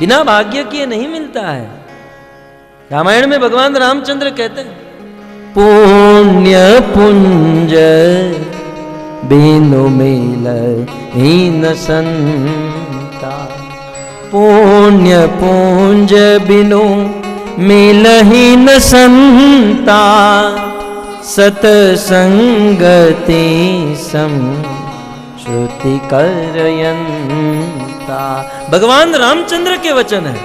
बिना भाग्य के नहीं मिलता है। रामायण में भगवान रामचंद्र कहते हैं, पुण्य पुंज बिनु मिलहि न संता, पुण्य पुंज बिनु मिलहि न संता, सतसंगति सम श्रुति करयंता। भगवान रामचंद्र के वचन है,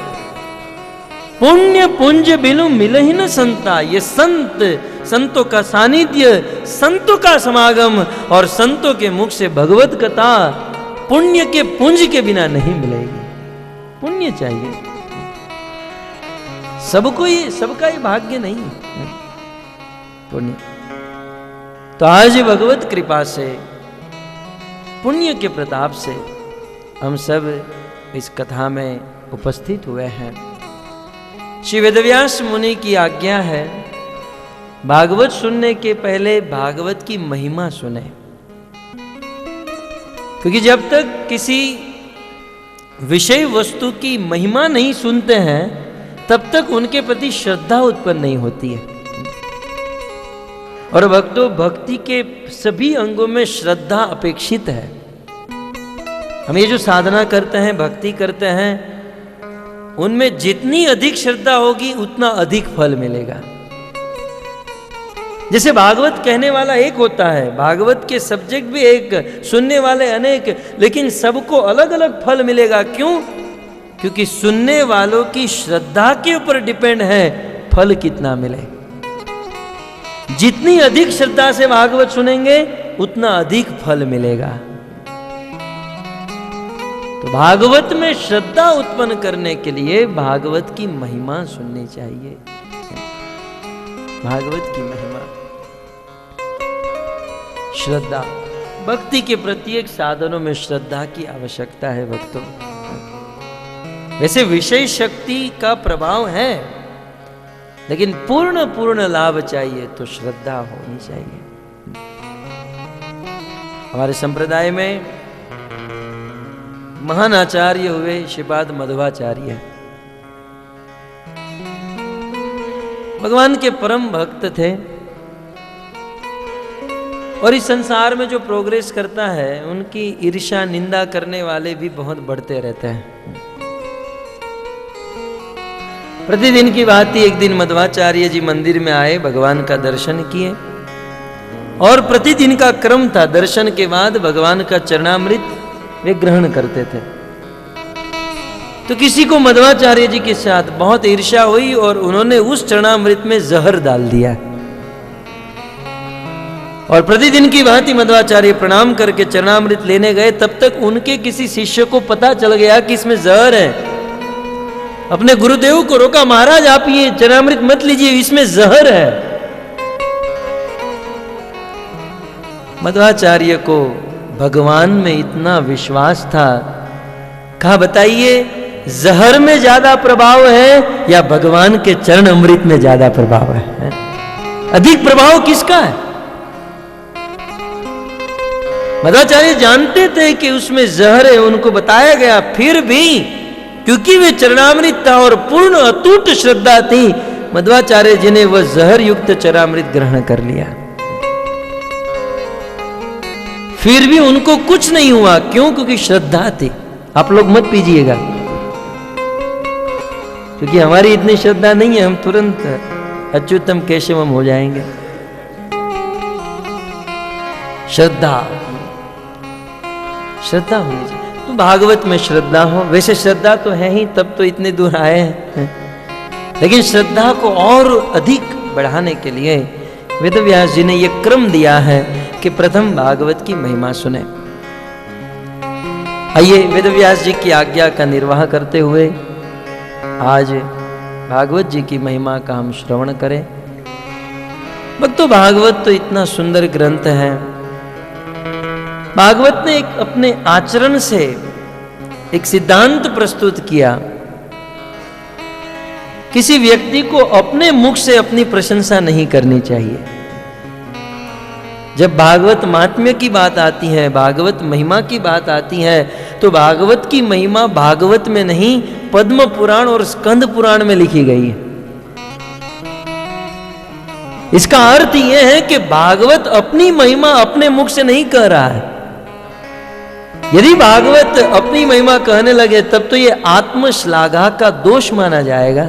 पुण्य पुंज बिनु मिलहि न संता। ये संतों का सानिध्य, संतों का समागम और संतों के मुख से भगवत कथा पुण्य के पुंज के बिना नहीं मिलेगी। पुण्य चाहिए सबको, ये सबका ये भाग्य नहीं है पुण्य। तो आज भगवत कृपा से, पुण्य के प्रताप से हम सब इस कथा में उपस्थित हुए हैं। श्री वेदव्यास मुनि की आज्ञा है, भागवत सुनने के पहले भागवत की महिमा सुने, क्योंकि जब तक किसी विषय वस्तु की महिमा नहीं सुनते हैं तब तक उनके प्रति श्रद्धा उत्पन्न नहीं होती है। और भक्तों, भक्ति के सभी अंगों में श्रद्धा अपेक्षित है। हम ये जो साधना करते हैं, भक्ति करते हैं, उनमें जितनी अधिक श्रद्धा होगी उतना अधिक फल मिलेगा। जैसे भागवत कहने वाला एक होता है, भागवत के सब्जेक्ट भी एक, सुनने वाले अनेक, लेकिन सबको अलग अलग फल मिलेगा। क्यों? क्योंकि सुनने वालों की श्रद्धा के ऊपर डिपेंड है फल कितना मिले। जितनी अधिक श्रद्धा से भागवत सुनेंगे उतना अधिक फल मिलेगा। तो भागवत में श्रद्धा उत्पन्न करने के लिए भागवत की महिमा सुननी चाहिए। भागवत की महिमा, श्रद्धा, भक्ति के प्रत्येक साधनों में श्रद्धा की आवश्यकता है भक्तों। वैसे विषय शक्ति का प्रभाव है, लेकिन पूर्ण लाभ चाहिए तो श्रद्धा होनी चाहिए। हमारे संप्रदाय में महान आचार्य हुए श्रीपाद मध्वाचार्य, भगवान के परम भक्त थे। और इस संसार में जो प्रोग्रेस करता है, उनकी ईर्ष्या निंदा करने वाले भी बहुत बढ़ते रहते हैं। प्रतिदिन की बात ही, एक दिन मध्वाचार्य जी मंदिर में आए, भगवान का दर्शन किए, और प्रतिदिन का क्रम था, दर्शन के बाद भगवान का चरणामृत वे ग्रहण करते थे। तो किसी को मध्वाचार्य जी के साथ बहुत ईर्ष्या हुई और उन्होंने उस चरणामृत में जहर डाल दिया। और प्रतिदिन की भांति मध्वाचार्य प्रणाम करके चरणामृत लेने गए, तब तक उनके किसी शिष्य को पता चल गया कि इसमें जहर है। अपने गुरुदेव को रोका, महाराज आप ये चरणामृत मत लीजिए, इसमें जहर है। मध्वाचार्य को भगवान में इतना विश्वास था, कहा बताइए जहर में ज्यादा प्रभाव है या भगवान के चरण अमृत में ज्यादा प्रभाव है? अधिक प्रभाव किसका है? मध्वाचार्य जानते थे कि उसमें जहर है, उनको बताया गया, फिर भी क्योंकि वे चरणामृत था और पूर्ण अटूट श्रद्धा थी, मध्वाचार्य जी ने वह जहर युक्त चरणामृत ग्रहण कर लिया। फिर भी उनको कुछ नहीं हुआ। क्यों? क्योंकि श्रद्धा थी। आप लोग मत पीजिएगा, क्योंकि हमारी इतनी श्रद्धा नहीं है, हम तुरंत अच्युतम केशवम हो जाएंगे। श्रद्धा होनी चाहिए। तो भागवत में श्रद्धा हो, वैसे श्रद्धा तो है ही, तब तो इतने दूर आए हैं, लेकिन श्रद्धा को और अधिक बढ़ाने के लिए वेदव्यास जी ने यह क्रम दिया है कि प्रथम भागवत की महिमा सुने। आइए वेदव्यास जी की आज्ञा का निर्वाह करते हुए आज भागवत जी की महिमा का हम श्रवण करें। भक्तों, भागवत तो इतना सुंदर ग्रंथ है। भागवत ने एक अपने आचरण से एक सिद्धांत प्रस्तुत किया। किसी व्यक्ति को अपने मुख से अपनी प्रशंसा नहीं करनी चाहिए। जब भागवत महात्म्य की बात आती है, भागवत महिमा की बात आती है, तो भागवत की महिमा भागवत में नहीं पद्म पुराण और स्कंद पुराण में लिखी गई है। इसका अर्थ यह है कि भागवत अपनी महिमा अपने मुख से नहीं कह रहा है। यदि भागवत अपनी महिमा कहने लगे तब तो यह आत्मश्लाघा का दोष माना जाएगा।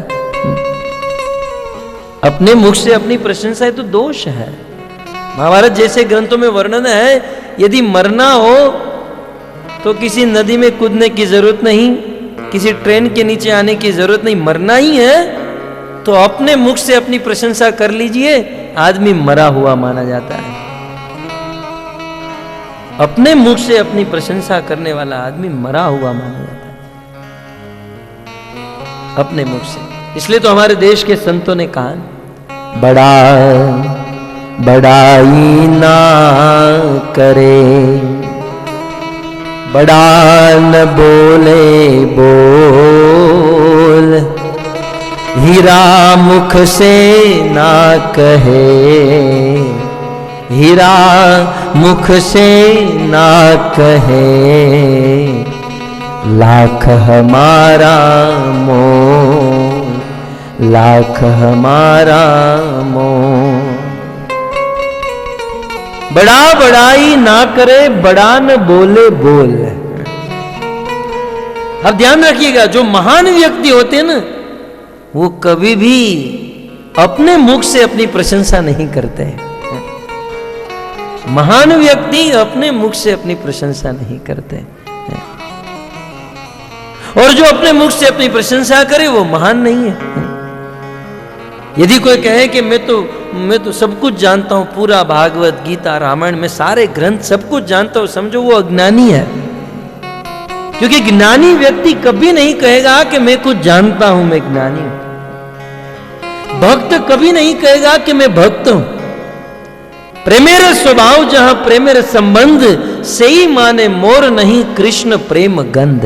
अपने मुख से अपनी प्रशंसा है तो दोष है। महाभारत जैसे ग्रंथों में वर्णन है, यदि मरना हो तो किसी नदी में कूदने की जरूरत नहीं, किसी ट्रेन के नीचे आने की जरूरत नहीं, मरना ही है तो अपने मुख से अपनी प्रशंसा कर लीजिए, आदमी मरा हुआ माना जाता है। अपने मुख से अपनी प्रशंसा करने वाला आदमी मरा हुआ माना जाता है, अपने मुख से। इसलिए तो हमारे देश के संतों ने कहा, बड़ाई ना करे, बड़ा न बोले बोल, हीरा मुख से ना कहे, हीरा मुख से ना कहे, लाख हमारा मोल, लाख हमारा मोल। बड़ा बड़ाई ना करे, बड़ा न बोले बोल। अब ध्यान रखिएगा, जो महान व्यक्ति होते हैं ना, वो कभी भी अपने मुख से अपनी प्रशंसा नहीं करते हैं। महान व्यक्ति अपने मुख से अपनी प्रशंसा नहीं करते हैं। और जो अपने मुख से अपनी प्रशंसा करे वो महान नहीं है। यदि कोई कहे कि मैं तो सब कुछ जानता हूं, पूरा भागवत गीता रामायण में सारे ग्रंथ सब कुछ जानता हूं, समझो वो अज्ञानी है। क्योंकि ज्ञानी व्यक्ति कभी नहीं कहेगा कि मैं कुछ जानता हूं, मैं ज्ञानी हूं। भक्त कभी नहीं कहेगा कि मैं भक्त हूं। प्रेमेर स्वभाव जहां प्रेमेर संबंध, से ही माने मोर नहीं कृष्ण प्रेम गंध।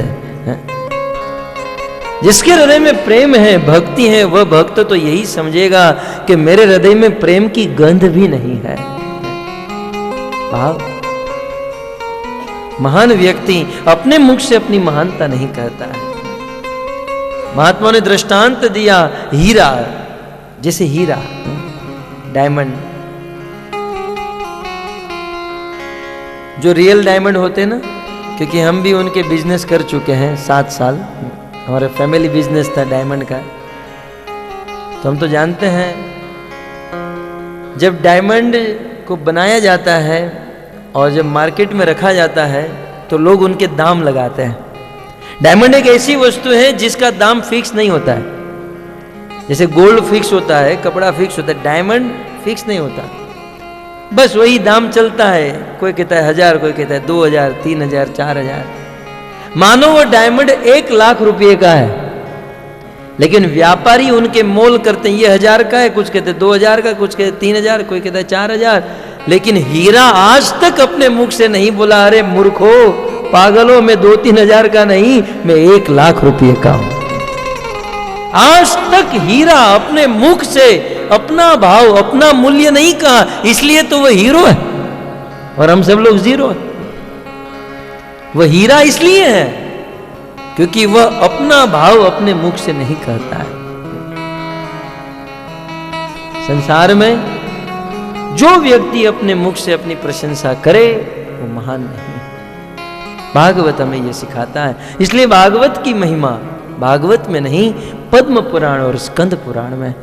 जिसके हृदय में प्रेम है, भक्ति है, वह भक्त तो यही समझेगा कि मेरे हृदय में प्रेम की गंध भी नहीं है। भाव महान व्यक्ति अपने मुख से अपनी महानता नहीं कहता है। महात्मा ने दृष्टांत दिया हीरा, जैसे हीरा, डायमंड, जो रियल डायमंड होते हैं ना, क्योंकि हम भी उनके बिजनेस कर चुके हैं 7 साल, हमारा फैमिली बिजनेस था डायमंड का, तो हम तो जानते हैं जब डायमंड को बनाया जाता है और जब मार्केट में रखा जाता है तो लोग उनके दाम लगाते हैं। डायमंड एक ऐसी वस्तु है जिसका दाम फिक्स नहीं होता है। जैसे गोल्ड फिक्स होता है, कपड़ा फिक्स होता है, डायमंड फिक्स नहीं होता, बस वही दाम चलता है। कोई कहता है 1000, कोई कहता है 2000, 3000, 4000। मानो वो डायमंड 1 लाख रुपए का है, लेकिन व्यापारी उनके मोल करते हैं, ये 1000 का है, कुछ कहते हैं 2000 का, कुछ कहते 3000, कोई कहता है 4000। लेकिन हीरा आज तक अपने मुख से नहीं बोला, अरे मूर्खो, पागलों, मैं 2-3 हजार का नहीं, मैं 1 लाख रुपए का हूं। आज तक हीरा अपने मुख से अपना भाव, अपना मूल्य नहीं कहा, इसलिए तो वह हीरो है और हम सब लोग जीरो है। वह हीरा इसलिए है क्योंकि वह अपना भाव अपने मुख से नहीं कहता है। संसार में जो व्यक्ति अपने मुख से अपनी प्रशंसा करे वो महान नहीं। भागवत हमें यह सिखाता है। इसलिए भागवत की महिमा भागवत में नहीं, पद्म पुराण और स्कंद पुराण में।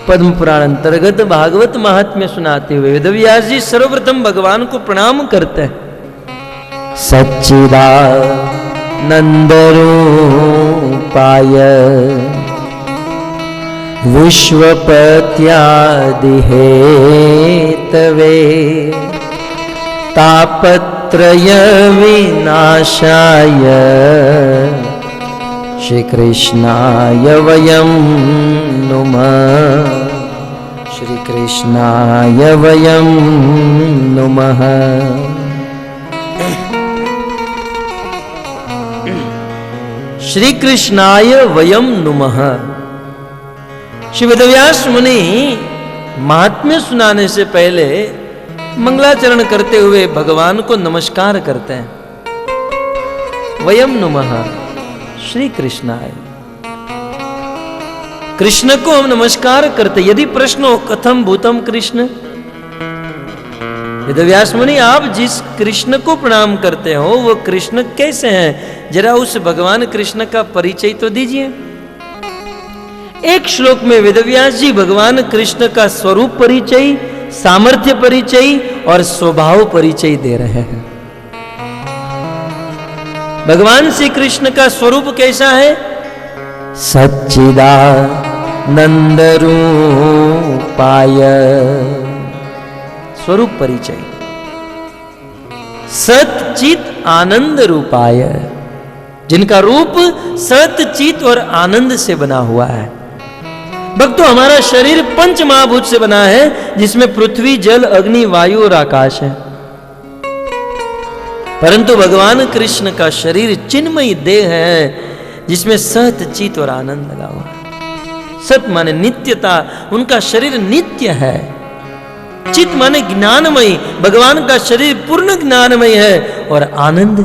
पद्म पुराण अंतर्गत भागवत महात्म्य सुनाते हुए वेदव्यास जी सर्वप्रथम भगवान को प्रणाम करते हैं। सच्चिदानंद रूपाय विश्वपत्यादिहेतवे तापत्रय विनाशाय श्री कृष्णाय वयं नुमः, श्री कृष्णाय वयं नुमः। श्री कृष्णाय वयं नुमः। श्री वेदव्यास मुनि महात्म्य सुनाने से पहले मंगलाचरण करते हुए भगवान को नमस्कार करते हैं। वयम नुमः, श्री कृष्णाय। कृष्ण को हम नमस्कार करते। यदि प्रश्न हो कथम भूतम कृष्ण, वेदव्यास मुनि आप जिस कृष्ण को प्रणाम करते हो वो कृष्ण कैसे हैं, जरा उस भगवान कृष्ण का परिचय तो दीजिए। एक श्लोक में वेदव्यास जी भगवान कृष्ण का स्वरूप परिचय, सामर्थ्य परिचय और स्वभाव परिचय दे रहे हैं। भगवान श्री कृष्ण का स्वरूप कैसा है? सच्चिदानंद रूपाय, स्वरूप परिचय। सच्चित आनंद रूपाय, जिनका रूप सत्य चित और आनंद से बना हुआ है। भक्तों, हमारा शरीर पंच महाभूत से बना है, जिसमें पृथ्वी, जल, अग्नि, वायु और आकाश है। परंतु भगवान कृष्ण का शरीर चिन्मयी देह है, जिसमें सत्य चित और आनंद लगा हुआ है। सत माने नित्यता, उनका शरीर नित्य है। चित माने ज्ञानमयी, भगवान का शरीर पूर्ण ज्ञानमय है। और आनंद,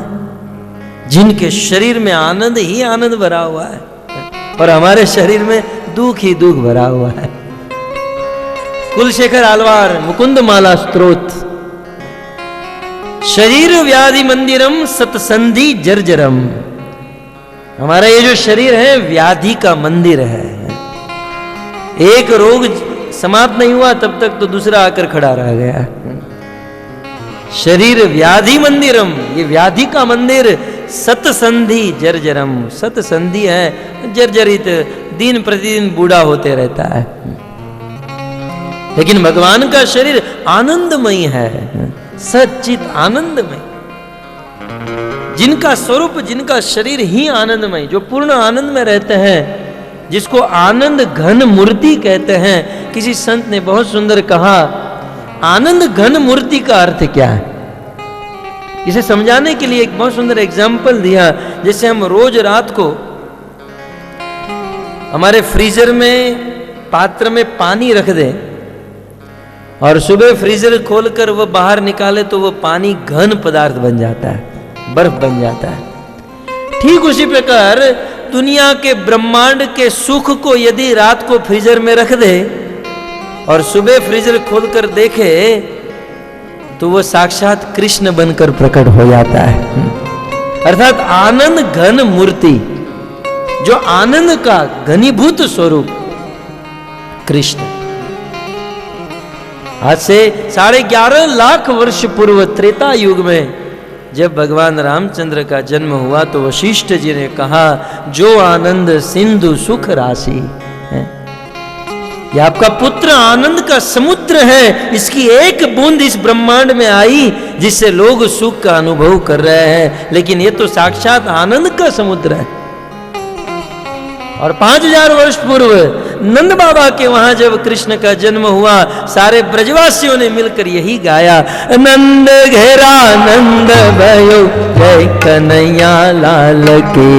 जिनके शरीर में आनंद ही आनंद भरा हुआ है, और हमारे शरीर में दुख ही दुख भरा हुआ है। कुलशेखर आलवार, मुकुंद माला स्तोत्र। शरीर व्याधि मंदिरम सतसंधि जर्जरम। हमारा ये जो शरीर है व्याधि का मंदिर है। एक रोग समाप्त नहीं हुआ तब तक तो दूसरा आकर खड़ा रह गया। शरीर व्याधि मंदिरम, ये व्याधि का मंदिर। सतसंधि जर्जरम, सतसंधि है जर्जरित, दिन प्रतिदिन बूढ़ा होते रहता है। लेकिन भगवान का शरीर आनंदमय है, सच्चित आनंदमय। जिनका स्वरूप, जिनका शरीर ही आनंदमय, जो पूर्ण आनंद में रहते हैं, जिसको आनंद घन मूर्ति कहते हैं। किसी संत ने बहुत सुंदर कहा, आनंद घन मूर्ति का अर्थ क्या है? इसे समझाने के लिए एक बहुत सुंदर एग्जाम्पल दिया। जैसे हम रोज रात को हमारे फ्रीजर में, पात्र में पानी रख दें और सुबह फ्रीजर खोलकर वो बाहर निकाले तो वो पानी घन पदार्थ बन जाता है, बर्फ बन जाता है। ठीक उसी प्रकार दुनिया के ब्रह्मांड के सुख को यदि रात को फ्रीजर में रख दे और सुबह फ्रीजर खोलकर देखे तो वो साक्षात कृष्ण बनकर प्रकट हो जाता है। अर्थात आनंद घन मूर्ति, जो आनंद का घनीभूत स्वरूप कृष्ण। आज से 11.5 लाख वर्ष पूर्व त्रेता युग में जब भगवान रामचंद्र का जन्म हुआ तो वशिष्ठ जी ने कहा, जो आनंद सिंधु सुख राशि है, यह आपका पुत्र आनंद का समुद्र है। इसकी एक बूंद इस ब्रह्मांड में आई जिससे लोग सुख का अनुभव कर रहे हैं, लेकिन ये तो साक्षात आनंद का समुद्र है। और 5000 वर्ष पूर्व नंद बाबा के वहां जब कृष्ण का जन्म हुआ, सारे ब्रजवासियों ने मिलकर यही गाया, नंद घेरा नंद भयो जय कन्हैया लाल के।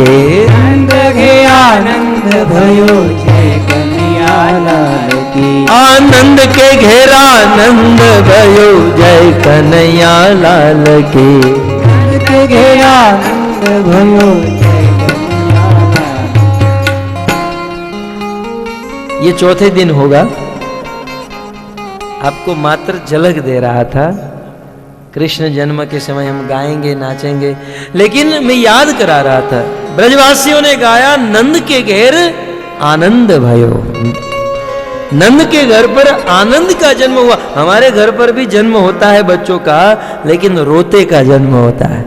नंद घेरा नंद भयो जय कन्हैया लाल की। आनंद के घेरा नंद भयो जय कन्हैया लाल के। नंद के घेरा नंद भयो जय ये चौथे दिन होगा। आपको मात्र झलक दे रहा था। कृष्ण जन्म के समय हम गाएंगे, नाचेंगे, लेकिन मैं याद करा रहा था, ब्रजवासियों ने गाया, नंद के घेर आनंद भयो। नंद के घर पर आनंद का जन्म हुआ। हमारे घर पर भी जन्म होता है बच्चों का, लेकिन रोते का जन्म होता है।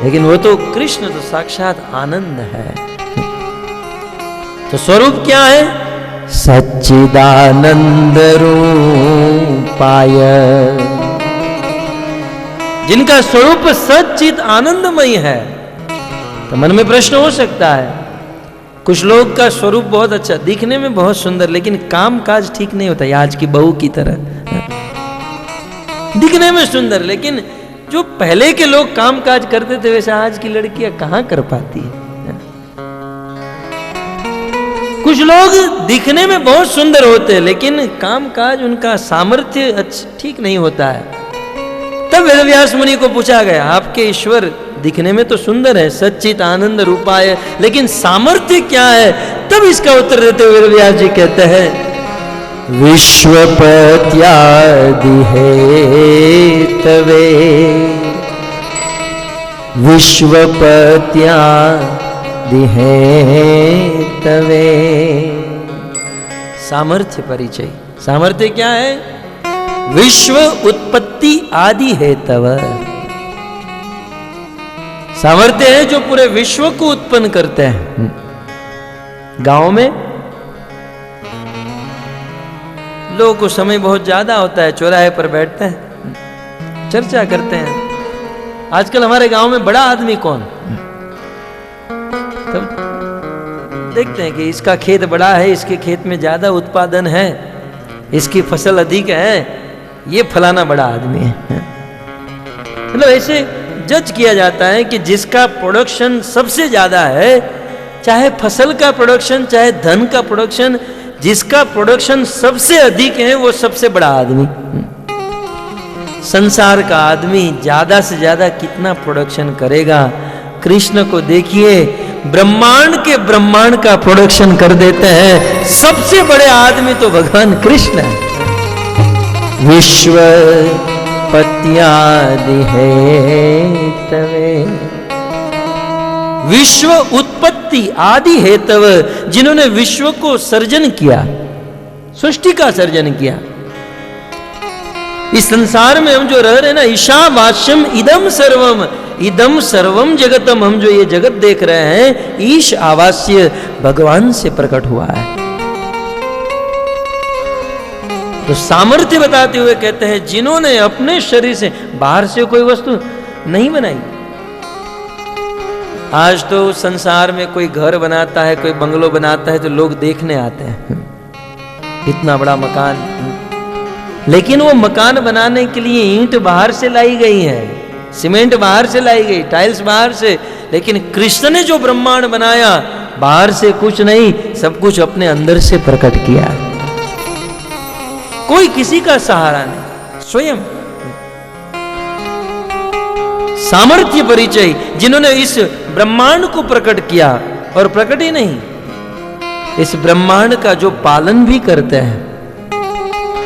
लेकिन वो तो कृष्ण तो साक्षात आनंद है। तो स्वरूप क्या है? सच्चिदानंद रूपाय। जिनका स्वरूप सच्चित आनंदमय है। तो मन में प्रश्न हो सकता है, कुछ लोग का स्वरूप बहुत अच्छा, दिखने में बहुत सुंदर, लेकिन काम काज ठीक नहीं होता। आज की बहू की तरह दिखने में सुंदर, लेकिन जो पहले के लोग काम काज करते थे वैसे आज की लड़कियां कहां कर पाती है। कुछ लोग दिखने में बहुत सुंदर होते हैं, लेकिन काम काज उनका सामर्थ्य ठीक नहीं होता है। तब वेदव्यास मुनि को पूछा गया, आपके ईश्वर दिखने में तो सुंदर है, सच्चित आनंद रूपाय, लेकिन सामर्थ्य क्या है? तब इसका उत्तर देते हुए व्यास जी कहते हैं विश्वपत्यादि हेतवे, विश्वपत्यादि हेतवे। सामर्थ्य परिचय, सामर्थ्य क्या है? विश्व उत्पत्ति आदि हेतव, सामर्थ्य है जो पूरे विश्व को उत्पन्न करते हैं। गांव में लोगों को समय बहुत ज्यादा होता है, चौराहे पर बैठते हैं, चर्चा करते हैं, आजकल हमारे गांव में बड़ा आदमी कौन? तब देखते हैं कि इसका खेत बड़ा है, इसके खेत में ज्यादा उत्पादन है, इसकी फसल अधिक है, ये फलाना बड़ा आदमी है। मतलब ऐसे जज किया जाता है कि जिसका प्रोडक्शन सबसे ज्यादा है, चाहे फसल का प्रोडक्शन चाहे धन का प्रोडक्शन, जिसका प्रोडक्शन सबसे अधिक है वो सबसे बड़ा आदमी। संसार का आदमी ज्यादा से ज्यादा कितना प्रोडक्शन करेगा? कृष्ण को देखिए, ब्रह्मांड के ब्रह्मांड का प्रोडक्शन कर देते हैं। सबसे बड़े आदमी तो भगवान कृष्ण है। विश्व पत्यादि हेतवे, विश्व उत्पत्ति आदि हेतव, जिन्होंने विश्व को सर्जन किया, सृष्टि का सर्जन किया। इस संसार में हम जो रह रहे हैं ना, ईशावास्यम इदम सर्वम, इदम सर्वम जगतम, हम जो ये जगत देख रहे हैं, ईश आवास्य भगवान से प्रकट हुआ है। तो सामर्थ्य बताते हुए कहते हैं जिन्होंने अपने शरीर से, बाहर से कोई वस्तु नहीं बनाई। आज तो संसार में कोई घर बनाता है, कोई बंगलो बनाता है तो लोग देखने आते हैं, इतना बड़ा मकान, लेकिन वो मकान बनाने के लिए ईंट बाहर से लाई गई है, सीमेंट बाहर से लाई गई, टाइल्स बाहर से, लेकिन कृष्ण ने जो ब्रह्मांड बनाया बाहर से कुछ नहीं, सब कुछ अपने अंदर से प्रकट किया। कोई किसी का सहारा नहीं, स्वयं। सामर्थ्य परिचय, जिन्होंने इस ब्रह्मांड को प्रकट किया, और प्रकट ही नहीं, इस ब्रह्मांड का जो पालन भी करते हैं,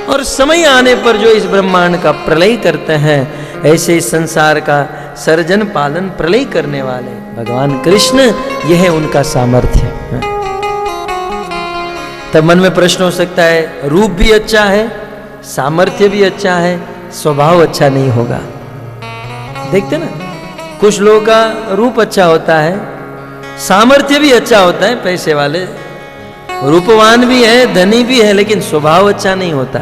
और समय आने पर जो इस ब्रह्मांड का प्रलय करते हैं, ऐसे इस संसार का सर्जन पालन प्रलय करने वाले भगवान कृष्ण, यह है उनका सामर्थ्य। तब मन में प्रश्न हो सकता है, रूप भी अच्छा है, सामर्थ्य भी अच्छा है, स्वभाव अच्छा नहीं होगा? देखते ना, कुछ लोगों का रूप अच्छा होता है, सामर्थ्य भी अच्छा होता है, पैसे वाले रूपवान भी है, धनी भी है, लेकिन स्वभाव अच्छा नहीं होता।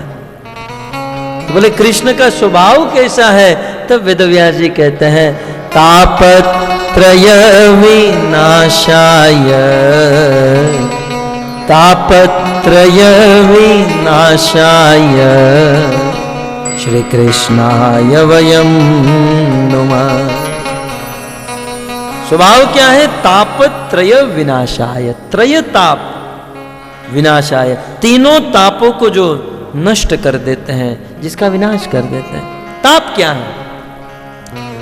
तो बोले कृष्ण का स्वभाव कैसा है? तब वेदव्यास जी कहते हैं तापत्रय विनाशाय, तापत्रय विनाशाय श्री कृष्णाय वयं नुमः। स्वभाव क्या है? तापत्रय विनाशाय, त्रय ताप विनाशाय, तीनों तापों को जो नष्ट कर देते हैं, जिसका विनाश कर देते हैं। ताप क्या है?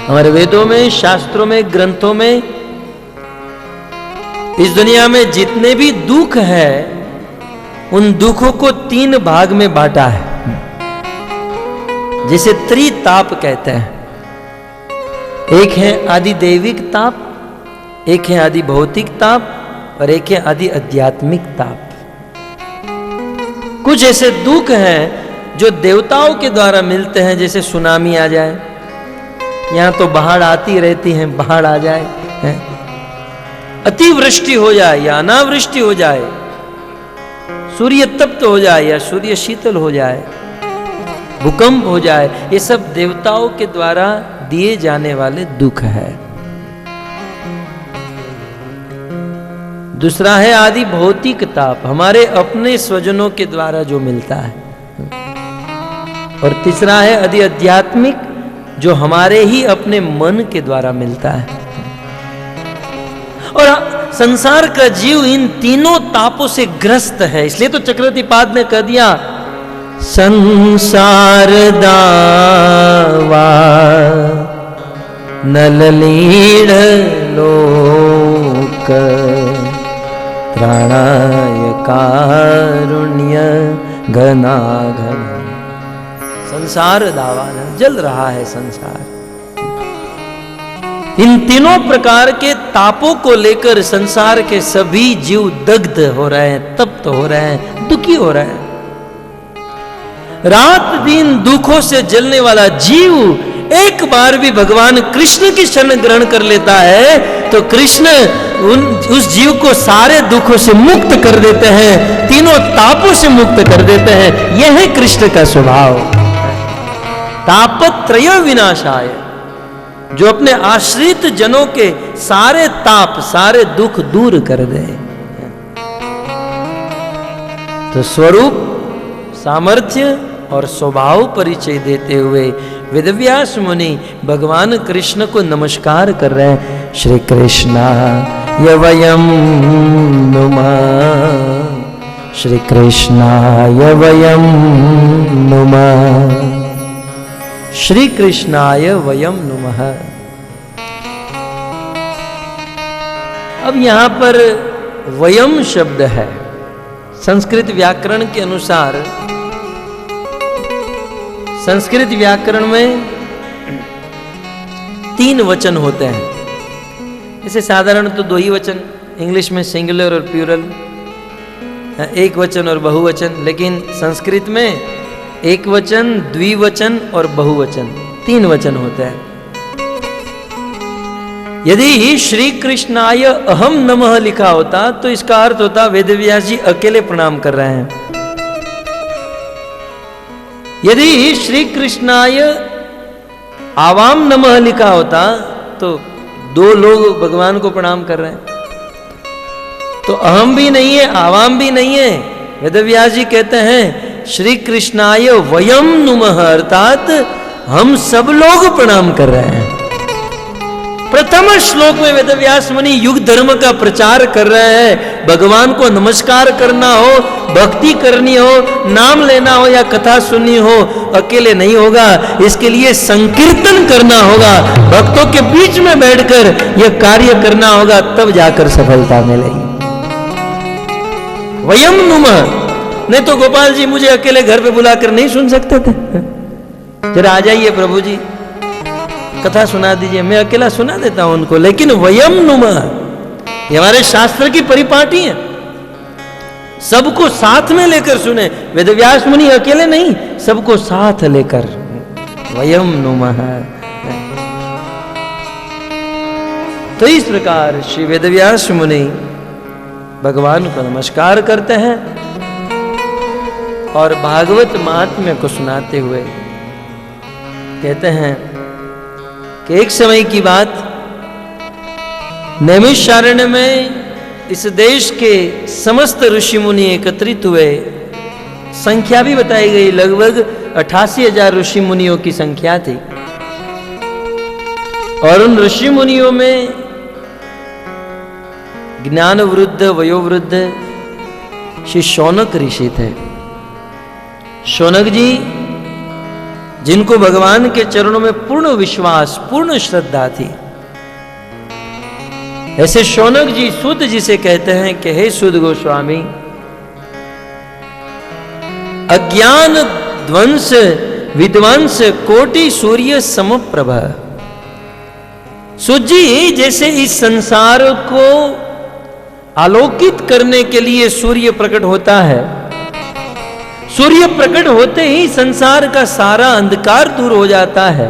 हमारे वेदों में, शास्त्रों में, ग्रंथों में इस दुनिया में जितने भी दुख है, उन दुखों को 3 भाग में बांटा है, जिसे त्रिताप कहते हैं। एक है आदि दैविक ताप, एक है आदि भौतिक ताप, और एक है आदि आध्यात्मिक ताप। कुछ ऐसे दुख हैं जो देवताओं के द्वारा मिलते हैं, जैसे सुनामी आ जाए, यहां तो बाढ़ आती रहती है, बाढ़ आ जाए, अतिवृष्टि हो जाए या अनावृष्टि हो जाए, सूर्य तप्त हो जाए या सूर्य शीतल हो जाए, भूकंप हो जाए, ये सब देवताओं के द्वारा दिए जाने वाले दुख है। दूसरा है आदि भौतिक ताप, हमारे अपने स्वजनों के द्वारा जो मिलता है। और तीसरा है आदि आध्यात्मिक, जो हमारे ही अपने मन के द्वारा मिलता है। और संसार का जीव इन तीनों तापों से ग्रस्त है, इसलिए तो चक्रवर्तीपाद ने कह दिया संसार दावा नललीढ़ लोक त्राणाय कारुण्य घनाघन। संसार दावानल, जल रहा है संसार। इन तीनों प्रकार के तापों को लेकर संसार के सभी जीव दग्ध हो रहे हैं, तप्त हो रहे हैं, दुखी हो रहे हैं। रात दिन दुखों से जलने वाला जीव एक बार भी भगवान कृष्ण की शरण ग्रहण कर लेता है तो कृष्ण उस जीव को सारे दुखों से मुक्त कर देते हैं, तीनों तापों से मुक्त कर देते हैं। यह है कृष्ण का स्वभाव। तापत्रय विनाशाय, जो अपने आश्रित जनों के सारे ताप सारे दुख दूर कर दे। तो स्वरूप, सामर्थ्य और स्वभाव परिचय देते हुए वेदव्यास मुनि भगवान कृष्ण को नमस्कार कर रहे हैं। श्री कृष्णाय वयं नुमः, श्री कृष्णाय वयं नुमः, श्री कृष्णाय वयं नुमः। अब यहां पर वयम शब्द है। संस्कृत व्याकरण के अनुसार, संस्कृत व्याकरण में 3 वचन होते हैं। जैसे साधारण तो 2 ही वचन, इंग्लिश में सिंगुलर और प्लूरल, एक वचन और बहुवचन, लेकिन संस्कृत में एक वचन, द्विवचन और बहुवचन, 3 वचन होते हैं। यदि श्री कृष्णाय अहम नमः लिखा होता तो इसका अर्थ होता वेदव्यास जी अकेले प्रणाम कर रहे हैं। यदि श्री कृष्णाय आवाम नमः लिखा होता तो 2 लोग भगवान को प्रणाम कर रहे हैं। तो अहम भी नहीं है, आवाम भी नहीं है। वेदव्यास जी कहते हैं श्री कृष्णाय वयम नुमः, अर्थात हम सब लोग प्रणाम कर रहे हैं। प्रथम श्लोक में वेदव्यास मुनि युग धर्म का प्रचार कर रहे हैं। भगवान को नमस्कार करना हो, भक्ति करनी हो, नाम लेना हो या कथा सुननी हो, अकेले नहीं होगा, इसके लिए संकीर्तन करना होगा, भक्तों के बीच में बैठकर यह कार्य करना होगा, तब जाकर सफलता मिलेगी। वयम नुमः, नहीं तो गोपाल जी मुझे अकेले घर पे बुलाकर नहीं सुन सकते थे? जरा आ जाइए प्रभु जी, कथा सुना दीजिए, मैं अकेला सुना देता हूं उनको। लेकिन वयम नुमः, ये हमारे शास्त्र की परिपाटी है, सबको साथ में लेकर सुने। वेदव्यास मुनि अकेले नहीं, सबको साथ लेकर वयम नुमः। तो इस प्रकार श्री वेदव्यास मुनि भगवान को नमस्कार करते हैं और भागवत महात्म्य को सुनाते हुए कहते हैं कि एक समय की बात, नैमिषारण्य में इस देश के समस्त ऋषि मुनि एकत्रित हुए। संख्या भी बताई गई, लगभग 88,000 ऋषि मुनियों की संख्या थी। और उन ऋषि मुनियों में ज्ञान वृद्ध, वयोवृद्ध श्री शौनक ऋषि थे। शौनक जी, जिनको भगवान के चरणों में पूर्ण विश्वास, पूर्ण श्रद्धा थी। ऐसे शौनक जी सुत जिसे कहते हैं कि हे सुत गोस्वामी, अज्ञान ध्वंस विध्वंस कोटि सूर्य समप्रभ। सुत जी, जैसे इस संसार को आलोकित करने के लिए सूर्य प्रकट होता है, सूर्य प्रकट होते ही संसार का सारा अंधकार दूर हो जाता है।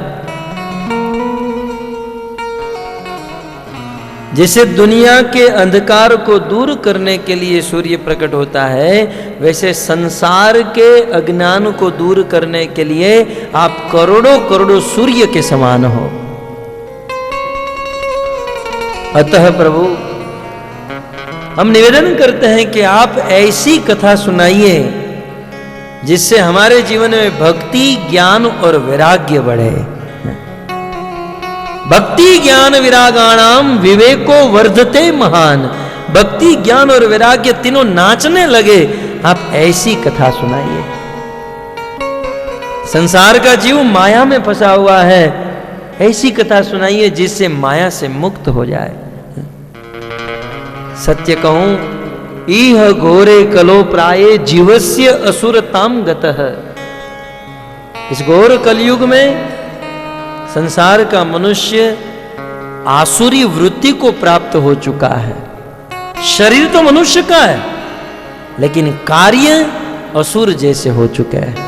जैसे दुनिया के अंधकार को दूर करने के लिए सूर्य प्रकट होता है, वैसे संसार के अज्ञान को दूर करने के लिए आप करोड़ों करोड़ों सूर्य के समान हो। अतः प्रभु, हम निवेदन करते हैं कि आप ऐसी कथा सुनाइए जिससे हमारे जीवन में भक्ति, ज्ञान और वैराग्य बढ़े। भक्ति ज्ञान विरागाणाम विवेको वर्धते महान। भक्ति, ज्ञान और वैराग्य तीनों नाचने लगे। आप ऐसी कथा सुनाइए। संसार का जीव माया में फंसा हुआ है, ऐसी कथा सुनाइए जिससे माया से मुक्त हो जाए। सत्य कहूं, इह घोरे कलो प्राये जीवस्य असुरताम गतः। इस घोर कलयुग में संसार का मनुष्य आसुरी वृत्ति को प्राप्त हो चुका है। शरीर तो मनुष्य का है, लेकिन कार्य असुर जैसे हो चुके हैं।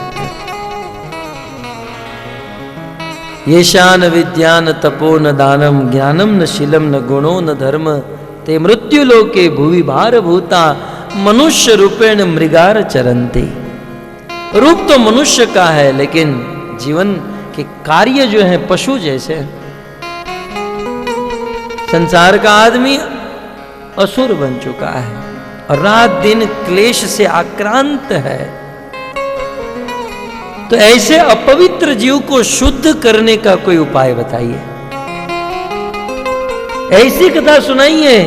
येषान विद्यान तपो न दानम ज्ञानम न शीलम न गुणो न धर्म ते मृत्यु लोके भुवि भार भूता मनुष्य रूपेण मृगार चरन्ति। रूप तो मनुष्य का है, लेकिन जीवन के कार्य जो है पशु जैसे। संसार का आदमी असुर बन चुका है और रात दिन क्लेश से आक्रांत है। तो ऐसे अपवित्र जीव को शुद्ध करने का कोई उपाय बताइए। ऐसी कथा सुनाइए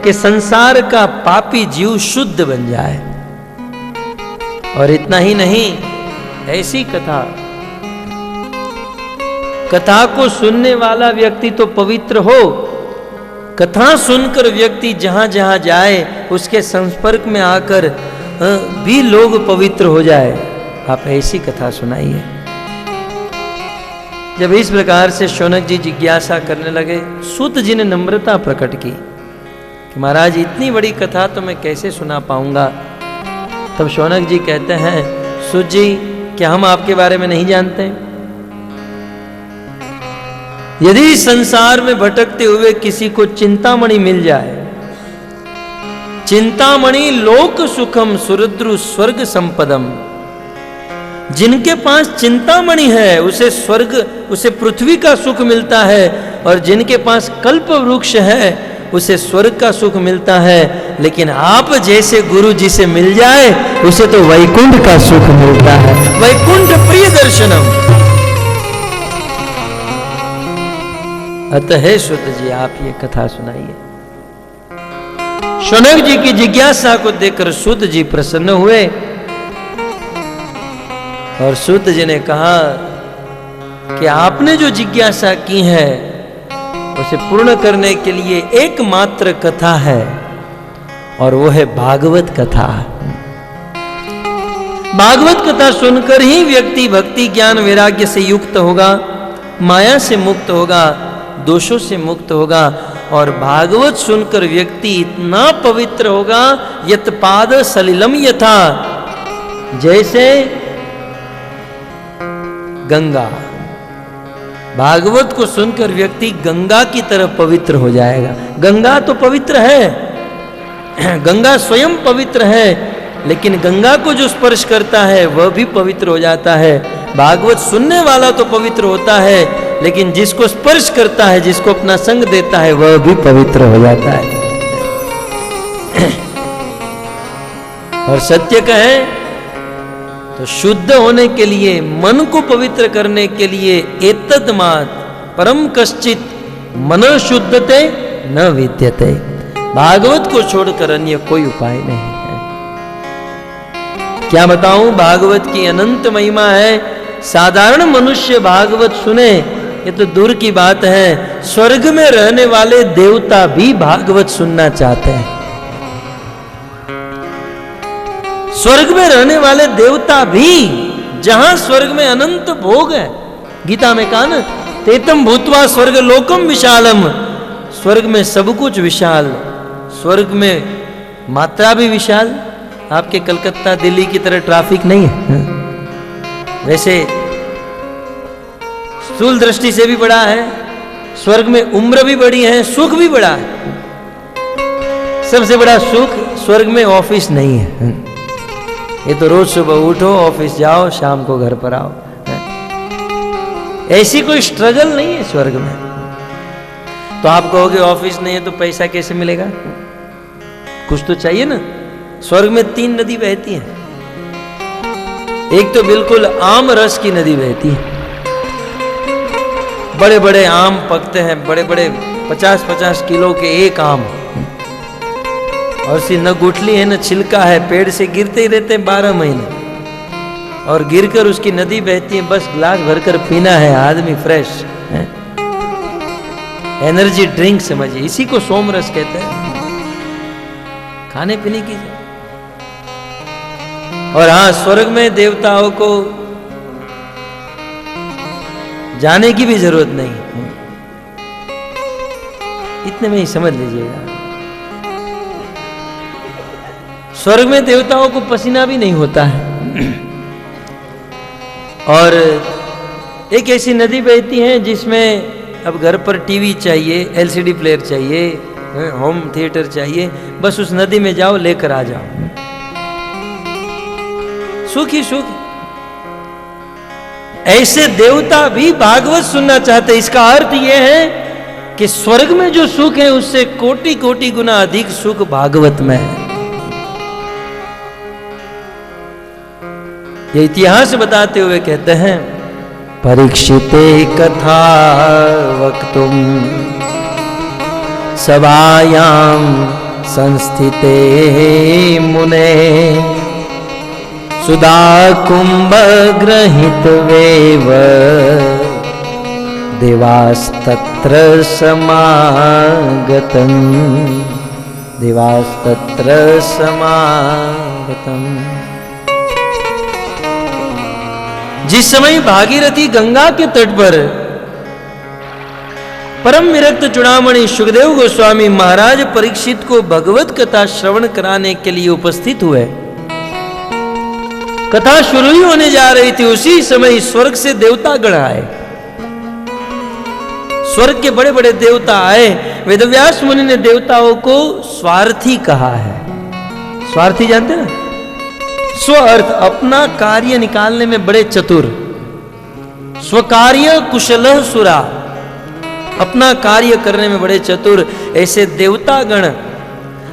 कि संसार का पापी जीव शुद्ध बन जाए। और इतना ही नहीं, ऐसी कथा को सुनने वाला व्यक्ति तो पवित्र हो, कथा सुनकर व्यक्ति जहां जहां जाए उसके संपर्क में आकर भी लोग पवित्र हो जाए। आप ऐसी कथा सुनाइए। जब इस प्रकार से शौनक जी जिज्ञासा करने लगे, सूत जी ने नम्रता प्रकट की कि महाराज इतनी बड़ी कथा तो मैं कैसे सुना पाऊंगा। तब शौनक जी कहते हैं, सूत जी क्या हम आपके बारे में नहीं जानते? यदि संसार में भटकते हुए किसी को चिंतामणि मिल जाए, चिंतामणि लोक सुखम सुरुद्रु स्वर्ग संपदम, जिनके पास चिंतामणि है उसे स्वर्ग, उसे पृथ्वी का सुख मिलता है, और जिनके पास कल्प वृक्ष है उसे स्वर्ग का सुख मिलता है। लेकिन आप जैसे गुरु जी से मिल जाए उसे तो वैकुंठ का सुख मिलता है। वैकुंठ प्रिय दर्शनम। अतः शुद्ध जी आप ये कथा सुनाइए। शौनक जी की जिज्ञासा को देखकर शुद्ध जी प्रसन्न हुए और शुद्ध जी ने कहा कि आपने जो जिज्ञासा की है उसे पूर्ण करने के लिए एकमात्र कथा है, और वो है भागवत कथा। भागवत कथा सुनकर ही व्यक्ति भक्ति ज्ञान वैराग्य से युक्त होगा, माया से मुक्त होगा, दोषों से मुक्त होगा। और भागवत सुनकर व्यक्ति इतना पवित्र होगा, यत्पाद सलिलम यथा, जैसे गंगा। भागवत को सुनकर व्यक्ति गंगा की तरह पवित्र हो जाएगा। गंगा तो पवित्र है, गंगा स्वयं पवित्र है, लेकिन गंगा को जो स्पर्श करता है वह भी पवित्र हो जाता है। भागवत सुनने वाला तो पवित्र होता है, लेकिन जिसको स्पर्श करता है, जिसको अपना संग देता है, वह भी पवित्र हो जाता है। और सत्य कहें तो शुद्ध होने के लिए, मन को पवित्र करने के लिए, एतद्मात् परम कश्चित मन शुद्धते न विद्यते, भागवत को छोड़कर अन्य कोई उपाय नहीं है। क्या बताऊं, भागवत की अनंत महिमा है। साधारण मनुष्य भागवत सुने ये तो दूर की बात है, स्वर्ग में रहने वाले देवता भी भागवत सुनना चाहते हैं। स्वर्ग में रहने वाले देवता भी, जहां स्वर्ग में अनंत भोग है, गीता में कहा ना, तेतम भूतवा स्वर्ग लोकम विशालम, स्वर्ग में सब कुछ विशाल, स्वर्ग में मात्रा भी विशाल। आपके कलकत्ता दिल्ली की तरह ट्रैफिक नहीं है, वैसे स्थूल दृष्टि से भी बड़ा है। स्वर्ग में उम्र भी बड़ी है, सुख भी बड़ा है। सबसे बड़ा सुख स्वर्ग में ऑफिस नहीं है। ये तो रोज सुबह उठो, ऑफिस जाओ, शाम को घर पर आओ, ऐसी कोई स्ट्रगल नहीं है स्वर्ग में। तो आप कहोगे ऑफिस नहीं है तो पैसा कैसे मिलेगा? कुछ तो चाहिए ना। स्वर्ग में 3 नदी बहती हैं। एक तो बिल्कुल आम रस की नदी बहती है, बड़े बड़े आम पकते हैं, बड़े बड़े 50-50 किलो के एक आम, और सी न गुठली है न छिलका है, पेड़ से गिरते ही रहते हैं 12 महीने, और गिरकर उसकी नदी बहती है, बस गिलास भरकर पीना है, आदमी फ्रेश है। एनर्जी ड्रिंक समझिए, इसी को सोमरस कहते हैं, खाने पीने की। और हाँ, स्वर्ग में देवताओं को जाने की भी जरूरत नहीं, इतने में ही समझ लीजिएगा। स्वर्ग में देवताओं को पसीना भी नहीं होता है। और एक ऐसी नदी बहती है जिसमें अब घर पर टीवी चाहिए, एलसीडी प्लेयर चाहिए, होम थिएटर चाहिए, बस उस नदी में जाओ, लेकर आ जाओ, सुख ही सुख। ऐसे देवता भी भागवत सुनना चाहते। इसका अर्थ यह है कि स्वर्ग में जो सुख है उससे कोटि कोटि गुना अधिक सुख भागवत में है। ये इतिहास बताते हुए कहते हैं, परीक्षिते कथा वक्तुम सभायां संस्थिते मुने सुधा कुंभ गृहीत वेव देवास्तत्र समागतम्, देवास्तत्र समागतम्। जिस समय भागीरथी गंगा के तट पर परम विरक्त चूड़ामणि सुखदेव गोस्वामी महाराज परीक्षित को भगवत कथा श्रवण कराने के लिए उपस्थित हुए, कथा शुरू ही होने जा रही थी, उसी समय स्वर्ग से देवतागण आए। स्वर्ग के बड़े बड़े देवता आए। वेदव्यास मुनि ने देवताओं को स्वार्थी कहा है। स्वार्थी जानते ना, स्व अर्थ, अपना कार्य निकालने में बड़े चतुर। स्वकार्य कुशलः सुरा, अपना कार्य करने में बड़े चतुर। ऐसे देवतागण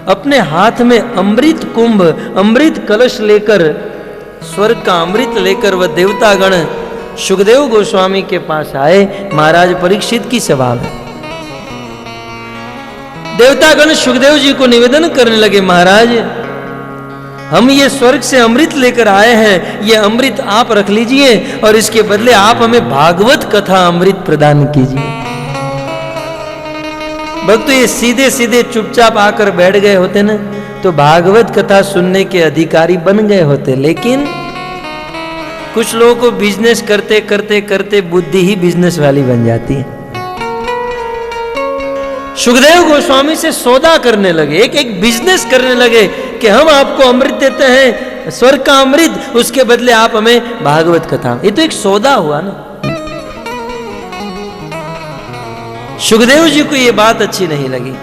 अपने हाथ में अमृत कुंभ, अमृत कलश लेकर, स्वर्ग का अमृत लेकर वह देवतागण सुखदेव गोस्वामी के पास आए, महाराज परीक्षित की सभा में। देवतागण सुखदेव जी को निवेदन करने लगे, महाराज हम ये स्वर्ग से अमृत लेकर आए हैं, ये अमृत आप रख लीजिए और इसके बदले आप हमें भागवत कथा अमृत प्रदान कीजिए। भक्त ये सीधे सीधे चुपचाप आकर बैठ गए होते ना तो भागवत कथा सुनने के अधिकारी बन गए होते, लेकिन कुछ लोगों को बिजनेस करते करते करते बुद्धि ही बिजनेस वाली बन जाती है। सुखदेव गोस्वामी से सौदा करने लगे, एक एक बिजनेस करने लगे कि हम आपको अमृत देते हैं, स्वर्ग का अमृत, उसके बदले आप हमें भागवत कथा। ये तो एक सौदा हुआ ना। सुखदेव जी को ये बात अच्छी नहीं लगी।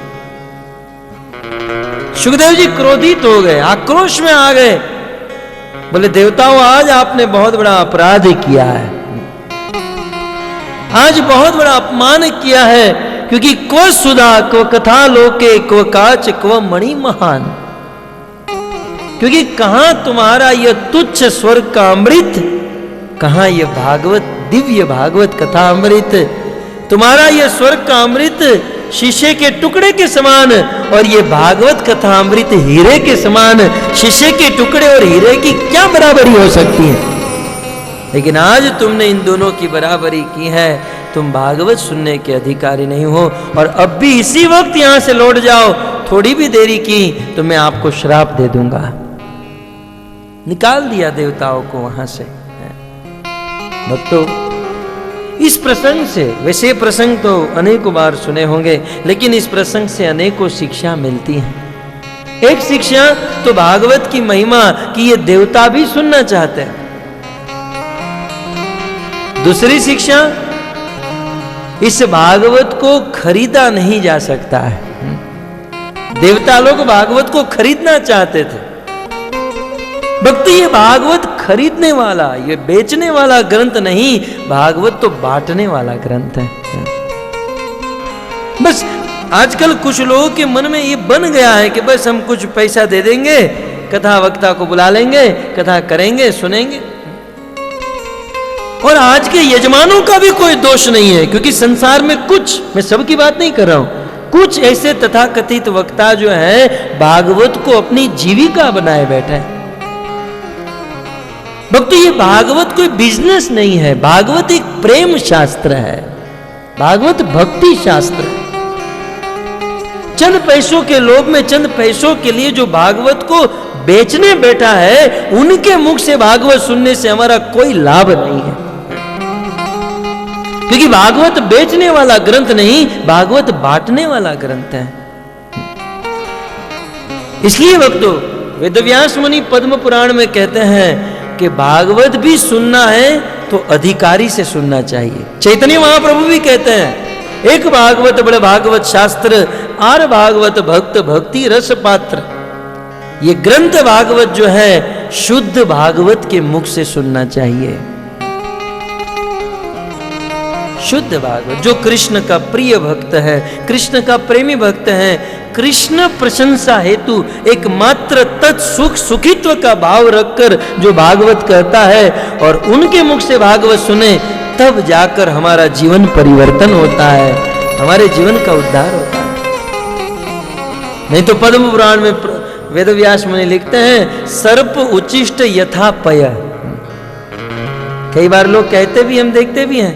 सुखदेव जी क्रोधित हो गए, आक्रोश में आ गए, बोले देवताओं आज आपने बहुत बड़ा अपराध किया है, आज बहुत बड़ा अपमान किया है, क्योंकि क्व सुधा क्व कथा लोके क्व काच क्व मणि महान। क्योंकि कहां तुम्हारा यह तुच्छ स्वर्ग का अमृत, कहां यह भागवत दिव्य भागवत कथा अमृत। तुम्हारा यह स्वर्ग का अमृत शीशे के टुकड़े के समान और ये भागवत कथा अमृत हीरे के समान। शीशे के टुकड़े और हीरे की क्या बराबरी हो सकती है? लेकिन आज तुमने इन दोनों की बराबरी की है, तुम भागवत सुनने के अधिकारी नहीं हो और अब भी इसी वक्त यहां से लौट जाओ, थोड़ी भी देरी की तो मैं आपको श्राप दे दूंगा। निकाल दिया देवताओं को वहां से। भक्तों, इस प्रसंग से, वैसे प्रसंग तो अनेकों बार सुने होंगे, लेकिन इस प्रसंग से अनेकों शिक्षा मिलती हैं। एक शिक्षा तो भागवत की महिमा कि ये देवता भी सुनना चाहते हैं। दूसरी शिक्षा, इस भागवत को खरीदा नहीं जा सकता है। देवता लोग भागवत को खरीदना चाहते थे। भक्ति ये भागवत खरीदने वाला, ये बेचने वाला ग्रंथ नहीं, भागवत तो बांटने वाला ग्रंथ है। बस आजकल कुछ लोगों के मन में ये बन गया है कि बस हम कुछ पैसा दे देंगे, कथा वक्ता को बुला लेंगे, कथा करेंगे, सुनेंगे। और आज के यजमानों का भी कोई दोष नहीं है, क्योंकि संसार में कुछ, मैं सबकी बात नहीं कर रहा हूं, कुछ ऐसे तथाकथित वक्ता जो हैं भागवत को अपनी जीविका बनाए बैठे हैं। भक्ति ये भागवत कोई बिजनेस नहीं है, भागवत एक प्रेम शास्त्र है, भागवत भक्ति शास्त्र है। चंद पैसों के लोभ में, चंद पैसों के लिए जो भागवत को बेचने बैठा है, उनके मुख से भागवत सुनने से हमारा कोई लाभ नहीं है। क्योंकि भागवत बेचने वाला ग्रंथ नहीं, भागवत बांटने वाला ग्रंथ है। इसलिए भक्तों, वेदव्यास मुनि पद्म पुराण में कहते हैं कि भागवत भी सुनना है तो अधिकारी से सुनना चाहिए। चैतन्य महाप्रभु भी कहते हैं, एक भागवत बड़े भागवत शास्त्र, आर भागवत भक्त भक्ति रस पात्र। ये ग्रंथ भागवत जो है, शुद्ध भागवत के मुख से सुनना चाहिए। शुद्ध भागवत, जो कृष्ण का प्रिय भक्त है, कृष्ण का प्रेमी भक्त है, कृष्ण प्रशंसा हेतु एकमात्र तत्सुख सुखित्व का भाव रखकर जो भागवत कहता है, और उनके मुख से भागवत सुने, तब जाकर हमारा जीवन परिवर्तन होता है, हमारे जीवन का उद्धार होता है। नहीं तो पद्म पुराण में वेदव्यास मुनि लिखते हैं, सर्प उच्चिष्ट यथा पय। कई बार लोग कहते भी, हम देखते भी हैं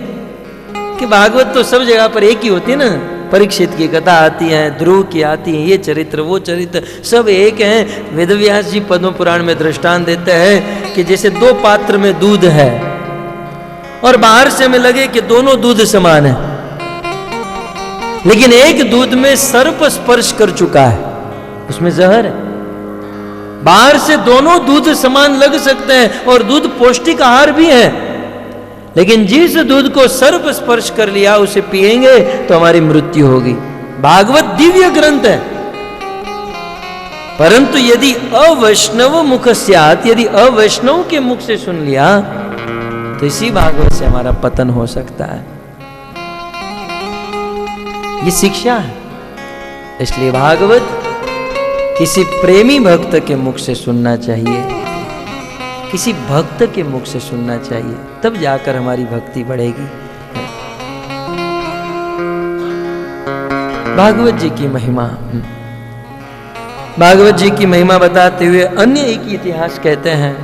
कि भागवत तो सब जगह पर एक ही होती है ना। परीक्षित की कथा आती है, ध्रुव की आती है, ये चरित्र वो चरित्र सब एक हैं। वेदव्यास जी पद्म पुराण में दृष्टांत देते हैं कि जैसे दो पात्र में दूध है और बाहर से हमें लगे कि दोनों दूध समान है, लेकिन एक दूध में सर्प स्पर्श कर चुका है, उसमें जहर है। बाहर से दोनों दूध समान लग सकते हैं और दूध पौष्टिक आहार भी है, लेकिन जिस दूध को सर्प स्पर्श कर लिया उसे पिएंगे तो हमारी मृत्यु होगी। भागवत दिव्य ग्रंथ है, परंतु यदि अवैष्णव मुख स्यात्, यदि अवैष्णव के मुख से सुन लिया तो इसी भागवत से हमारा पतन हो सकता है। ये शिक्षा है। इसलिए भागवत किसी प्रेमी भक्त के मुख से सुनना चाहिए, किसी भक्त के मुख से सुनना चाहिए, तब जाकर हमारी भक्ति बढ़ेगी। भागवत जी की महिमा, भागवत जी की महिमा बताते हुए अन्य एक इतिहास कहते हैं।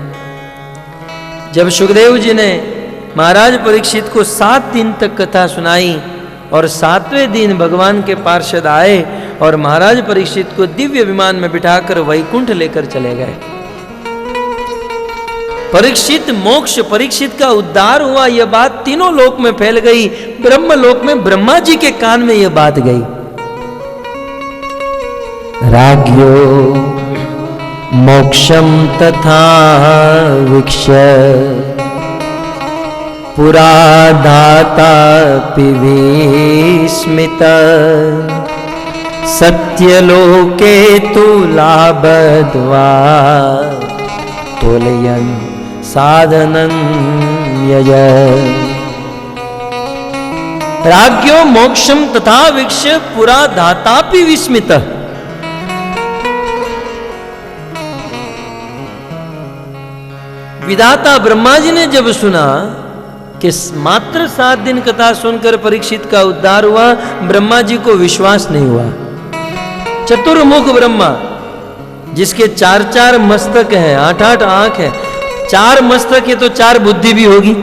जब सुखदेव जी ने महाराज परीक्षित को 7 दिन तक कथा सुनाई और 7वें दिन भगवान के पार्षद आए और महाराज परीक्षित को दिव्य विमान में बिठाकर वैकुंठ लेकर चले गए। परीक्षित मोक्ष, परीक्षित का उद्धार हुआ, यह बात तीनों लोक में फैल गई। ब्रह्म लोक में ब्रह्मा जी के कान में यह बात गई। राज्ञो मोक्षम तथा वीक्ष पुरा दाता विस्मित सत्यलोके तुलाबद्वा तोलयन् साधनं यज। राज्ञो मोक्षम तथा वीक्ष पुरा दातापि विस्मित। विधाता ब्रह्मा जी ने जब सुना कि मात्र 7 दिन कथा सुनकर परीक्षित का उद्धार हुआ, ब्रह्मा जी को विश्वास नहीं हुआ। चतुर्मुख ब्रह्मा, जिसके 4-4 मस्तक हैं, 8-8 आंख है, 4 मस्तक है तो 4 बुद्धि भी होगी।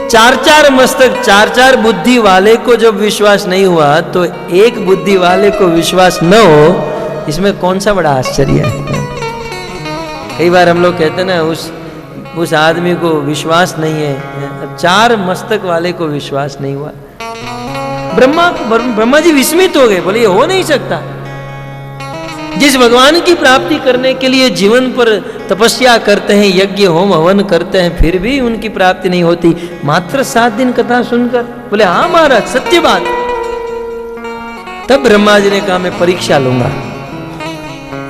4-4 मस्तक, 4-4 बुद्धि वाले को जब विश्वास नहीं हुआ तो एक बुद्धि वाले को विश्वास न हो, इसमें कौन सा बड़ा आश्चर्य है। कई बार हम लोग कहते हैं ना, उस आदमी को विश्वास नहीं है, अब 4 मस्तक वाले को विश्वास नहीं हुआ। ब्रह्मा जी विस्मित हो गए, बोले ये हो नहीं सकता। जिस भगवान की प्राप्ति करने के लिए जीवन पर तपस्या करते हैं, यज्ञ होम हवन करते हैं, फिर भी उनकी प्राप्ति नहीं होती, मात्र 7 दिन कथा सुनकर। बोले हाँ महाराज, सत्य बात। तब ब्रह्मा जी ने कहा मैं परीक्षा लूंगा।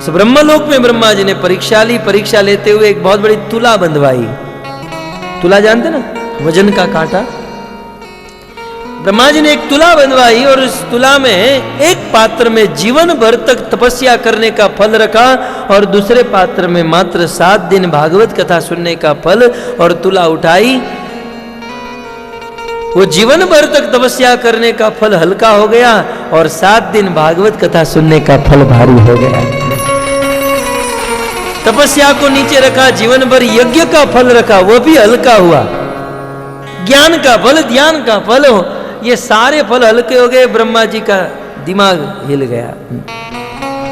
ब्रह्मलोक में ब्रह्मा जी ने परीक्षा ली। परीक्षा लेते हुए एक बहुत बड़ी तुला बंधवाई। तुला जानते ना, वजन का कांटा। ब्रह्मा जी ने एक तुला बंधवाई और उस तुला में एक पात्र में जीवन भर तक तपस्या करने का फल रखा और दूसरे पात्र में मात्र 7 दिन भागवत कथा सुनने का फल, और तुला उठाई। वो जीवन भर तक तपस्या करने का फल हल्का हो गया और 7 दिन भागवत कथा सुनने का फल भारी हो गया। तपस्या को नीचे रखा, जीवन भर यज्ञ का फल रखा, वो भी हल्का हुआ। ज्ञान का फल, ध्यान का फल, ये सारे फल हल्के हो गए। ब्रह्मा जी का दिमाग हिल गया।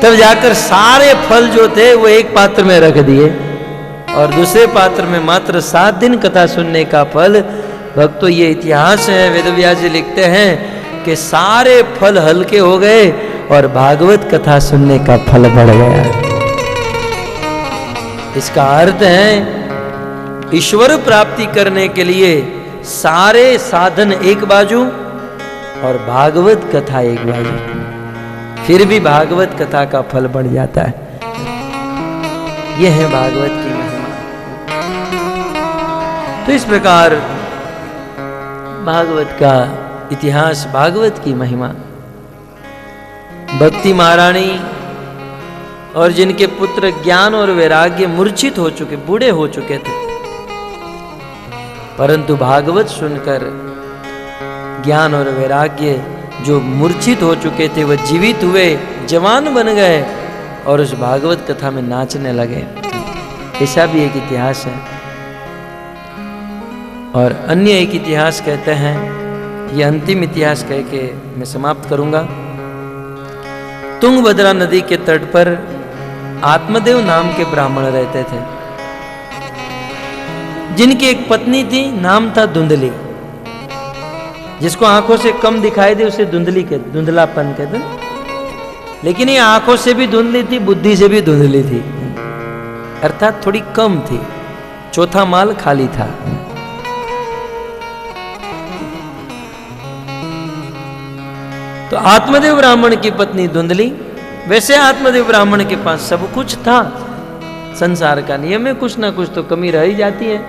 तब जाकर सारे फल जो थे वो एक पात्र में रख दिए और दूसरे पात्र में मात्र 7 दिन कथा सुनने का फल। भक्तों, ये इतिहास है, वेदव्यास जी लिखते हैं कि सारे फल हल्के हो गए और भागवत कथा सुनने का फल बढ़ गया। इसका अर्थ है ईश्वर प्राप्ति करने के लिए सारे साधन एक बाजू और भागवत कथा एक बाजू, फिर भी भागवत कथा का फल बढ़ जाता है। यह है भागवत की महिमा। तो इस प्रकार भागवत का इतिहास, भागवत की महिमा। भक्ति महारानी और जिनके पुत्र ज्ञान और वैराग्य मूर्छित हो चुके, बूढ़े हो चुके थे, परंतु भागवत सुनकर ज्ञान और वैराग्य जो मूर्छित हो चुके थे वह जीवित हुए, जवान बन गए और उस भागवत कथा में नाचने लगे। ऐसा भी एक इतिहास है। और अन्य एक इतिहास कहते हैं, यह अंतिम इतिहास कह के मैं समाप्त करूंगा। तुंगभद्रा नदी के तट पर आत्मदेव नाम के ब्राह्मण रहते थे, जिनकी एक पत्नी थी, नाम था धुंधली। जिसको आंखों से कम दिखाई दे उसे धुंधली कहते, धुंधलापन कहते हैं। लेकिन ये आंखों से भी धुंधली थी, बुद्धि से भी धुंधली थी, अर्थात थोड़ी कम थी। चौथा माल खाली था। तो आत्मदेव ब्राह्मण की पत्नी धुंधली। वैसे आत्मदेव ब्राह्मण के पास सब कुछ था, संसार का नियम है, कुछ ना कुछ तो कमी रह ही जाती है।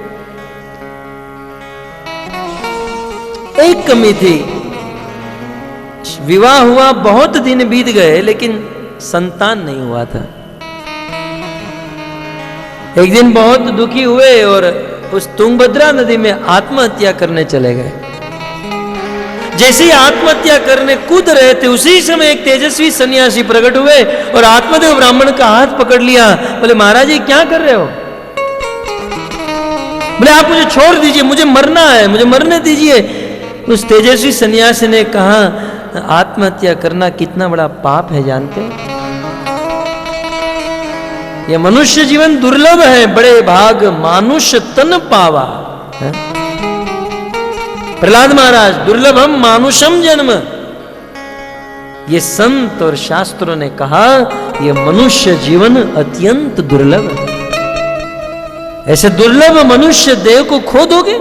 एक कमी थी, विवाह हुआ, बहुत दिन बीत गए लेकिन संतान नहीं हुआ था। एक दिन बहुत दुखी हुए और उस तुंगभद्रा नदी में आत्महत्या करने चले गए। जैसे ही आत्महत्या करने कूद रहे थे, उसी समय एक तेजस्वी सन्यासी प्रकट हुए और आत्मदेव ब्राह्मण का हाथ पकड़ लिया। बोले, महाराज जी क्या कर रहे हो? बोले, आप मुझे छोड़ दीजिए, मुझे मरना है, मुझे मरने दीजिए। उस तेजस्वी सन्यासी ने कहा, आत्महत्या करना कितना बड़ा पाप है जानते हो? यह मनुष्य जीवन दुर्लभ है, बड़े भाग मानुष तन पावा। प्रहलाद महाराज, दुर्लभम मानुषम जन्म। ये संत और शास्त्रों ने कहा यह मनुष्य जीवन अत्यंत दुर्लभ है। ऐसे दुर्लभ मनुष्य देह को खो दोगे?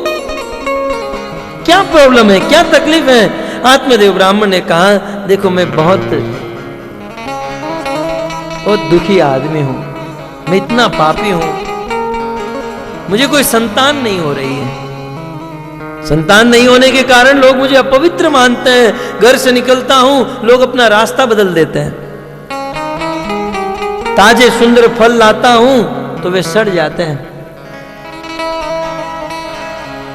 क्या प्रॉब्लम है, क्या तकलीफ है? आत्मदेव ब्राह्मण ने कहा, देखो मैं बहुत दुखी आदमी हूं, मैं इतना पापी हूं, मुझे कोई संतान नहीं हो रही है। संतान नहीं होने के कारण लोग मुझे अपवित्र मानते हैं। घर से निकलता हूं, लोग अपना रास्ता बदल देते हैं। ताजे सुंदर फल लाता हूं तो वे सड़ जाते हैं।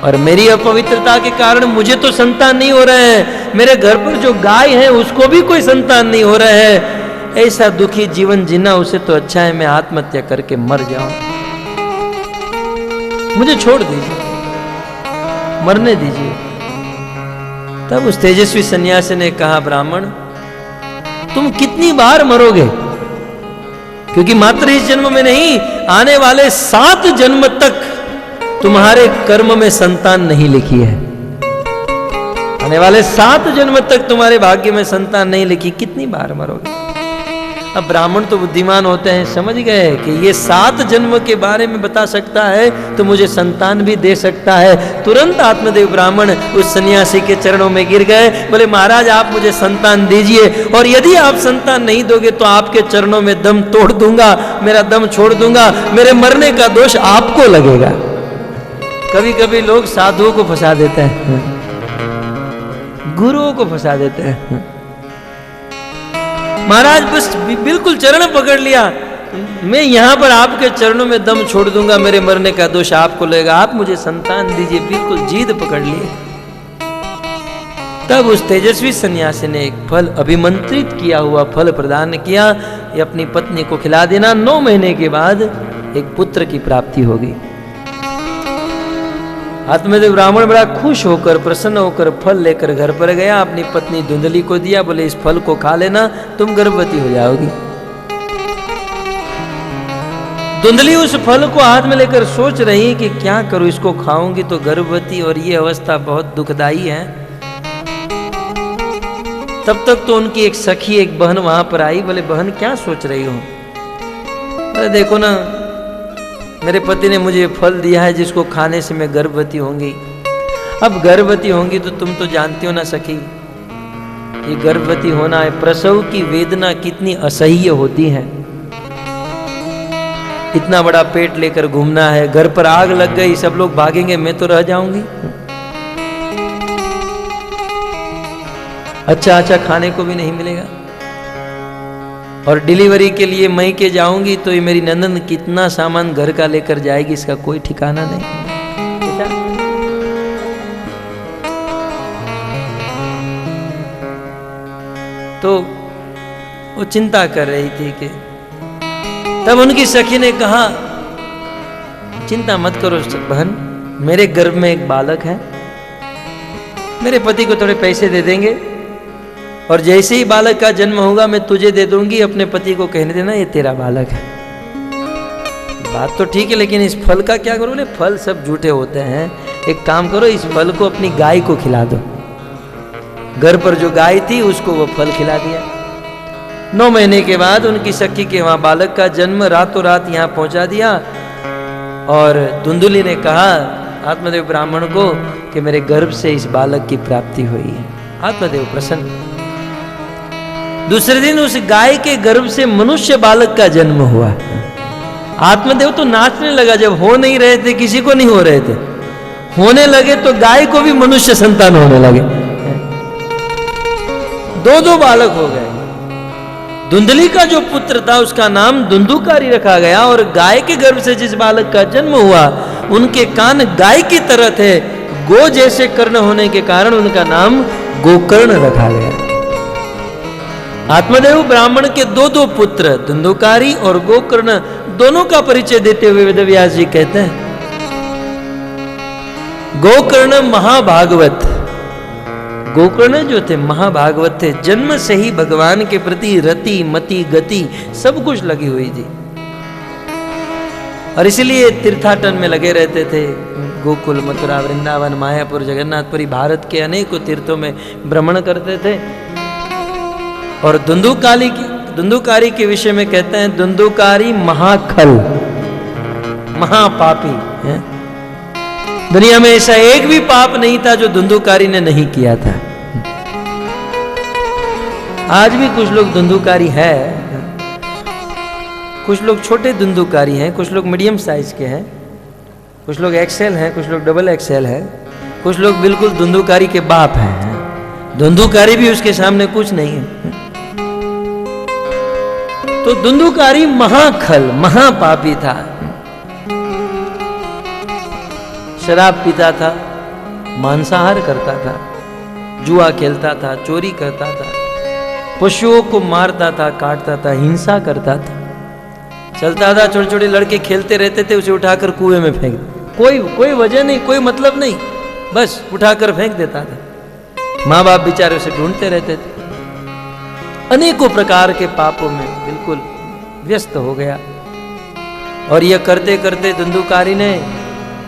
और मेरी अपवित्रता के कारण मुझे तो संतान नहीं हो रहे हैं, मेरे घर पर जो गाय है उसको भी कोई संतान नहीं हो रहा है। ऐसा दुखी जीवन जीना उससे तो अच्छा है मैं आत्महत्या करके मर जाऊं। मुझे छोड़ दीजिए, मरने दीजिए। तब उस तेजस्वी सन्यासी ने कहा, ब्राह्मण तुम कितनी बार मरोगे? क्योंकि मात्र इस जन्म में नहीं, आने वाले 7 जन्म तक तुम्हारे कर्म में संतान नहीं लिखी है। आने वाले 7 जन्म तक तुम्हारे भाग्य में संतान नहीं लिखी, कितनी बार मरोगे? अब ब्राह्मण तो बुद्धिमान होते हैं, समझ गए कि ये 7 जन्म के बारे में बता सकता है तो मुझे संतान भी दे सकता है। तुरंत आत्मदेव ब्राह्मण उस सन्यासी के चरणों में गिर गए। बोले, महाराज आप मुझे संतान दीजिए, और यदि आप संतान नहीं दोगे तो आपके चरणों में दम तोड़ दूंगा, मेरा दम छोड़ दूंगा, मेरे मरने का दोष आपको लगेगा। कभी कभी लोग साधुओं को फंसा देते हैं, गुरुओं को फंसा देते हैं। महाराज बस बिल्कुल चरण पकड़ लिया, मैं यहां पर आपके चरणों में दम छोड़ दूंगा, मेरे मरने का दोष आपको लगेगा, आप मुझे संतान दीजिए, बिल्कुल जिद पकड़ लिए। तब उस तेजस्वी सन्यासी ने एक फल, अभिमंत्रित किया हुआ फल प्रदान किया। ये अपनी पत्नी को खिला देना। 9 महीने के बाद एक पुत्र की प्राप्ति होगी। आत्मदेव ब्राह्मण बड़ा खुश होकर प्रसन्न होकर फल लेकर घर पर गया, अपनी पत्नी धुंधली को दिया, बोले इस फल को खा लेना, तुम गर्भवती हो जाओगी। धुंधली उस फल को हाथ में लेकर सोच रही कि क्या करूं, इसको खाऊंगी तो गर्भवती, और ये अवस्था बहुत दुखदाई है। तब तक तो उनकी एक सखी, एक बहन वहां पर आई। बोले बहन क्या सोच रही हो? अरे देखो ना, मेरे पति ने मुझे फल दिया है जिसको खाने से मैं गर्भवती होंगी। अब गर्भवती होंगी तो तुम तो जानती हो ना सखी, ये गर्भवती होना है, प्रसव की वेदना कितनी असह्य होती है। इतना बड़ा पेट लेकर घूमना है, घर पर आग लग गई, सब लोग भागेंगे, मैं तो रह जाऊंगी। अच्छा खाने को भी नहीं मिलेगा, और डिलीवरी के लिए मई के जाऊंगी तो ये मेरी नंदन कितना सामान घर का लेकर जाएगी, इसका कोई ठिकाना नहीं। तो वो चिंता कर रही थी कि तब उनकी सखी ने कहा चिंता मत करो बहन, मेरे गर्भ में एक बालक है, मेरे पति को थोड़े पैसे दे देंगे और जैसे ही बालक का जन्म होगा मैं तुझे दे दूंगी, अपने पति को कहने देना ये तेरा बालक है। बात तो ठीक है, लेकिन इस फल का क्या करो? बोले फल सब झूठे होते हैं, एक काम करो, इस फल को अपनी गाय को खिला दो। घर पर जो गाय थी उसको वो फल खिला दिया। 9 महीने के बाद उनकी सखी के वहां बालक का जन्म रातों रात यहाँ पहुंचा दिया, और धुंधली ने कहा आत्मदेव ब्राह्मण को कि मेरे गर्भ से इस बालक की प्राप्ति हुई है। आत्मदेव प्रसन्न। दूसरे दिन उस गाय के गर्भ से मनुष्य बालक का जन्म हुआ। आत्मदेव तो नाचने लगा, जब हो नहीं रहे थे, किसी को नहीं हो रहे थे, होने लगे तो गाय को भी मनुष्य संतान होने लगे। 2 बालक हो गए। धुंधली का जो पुत्र था उसका नाम धुंधुकारी रखा गया, और गाय के गर्भ से जिस बालक का जन्म हुआ उनके कान गाय की तरह थे, गो जैसे कर्ण होने के कारण उनका नाम गोकर्ण रखा गया। आत्मदेव ब्राह्मण के 2 पुत्र धुंधुकारी और गोकर्ण, दोनों का परिचय देते हुए वेदव्यास जी कहते हैं गोकर्ण महाभागवत। गोकर्ण जो थे महाभागवत थे, जन्म से ही भगवान के प्रति रति मति गति सब कुछ लगी हुई थी, और इसीलिए तीर्थाटन में लगे रहते थे। गोकुल, मथुरा, वृंदावन, मायापुर, जगन्नाथपुरी, भारत के अनेकों तीर्थों में भ्रमण करते थे। और धुंधुकारी के विषय में कहते हैं धुंधुकारी महाखल, महापापी है। दुनिया में ऐसा एक भी पाप नहीं था जो धुंधुकारी ने नहीं किया था। आज भी कुछ लोग धुंधुकारी है, कुछ लोग छोटे धुंधुकारी हैं, कुछ लोग मीडियम साइज के हैं, कुछ लोग एक्सेल हैं, कुछ लोग डबल एक्सेल है, कुछ लोग बिल्कुल धुंधुकारी के बाप हैं। धुंधुकारी भी उसके सामने कुछ नहीं है। तो धुंधुकारी महाखल, महापापी था। शराब पीता था, मांसाहार करता था, जुआ खेलता था, चोरी करता था, पशुओं को मारता था, काटता था, हिंसा करता था। चलता था, छोटे छोटे लड़के खेलते रहते थे, उसे उठाकर कुएं में फेंक दे। कोई वजह नहीं, कोई मतलब नहीं, बस उठाकर फेंक देता था। माँ बाप बेचारे उसे ढूंढते रहते थे। अनेकों प्रकार के पापों में बिल्कुल व्यस्त हो गया, और यह करते करते धुंधुकारी ने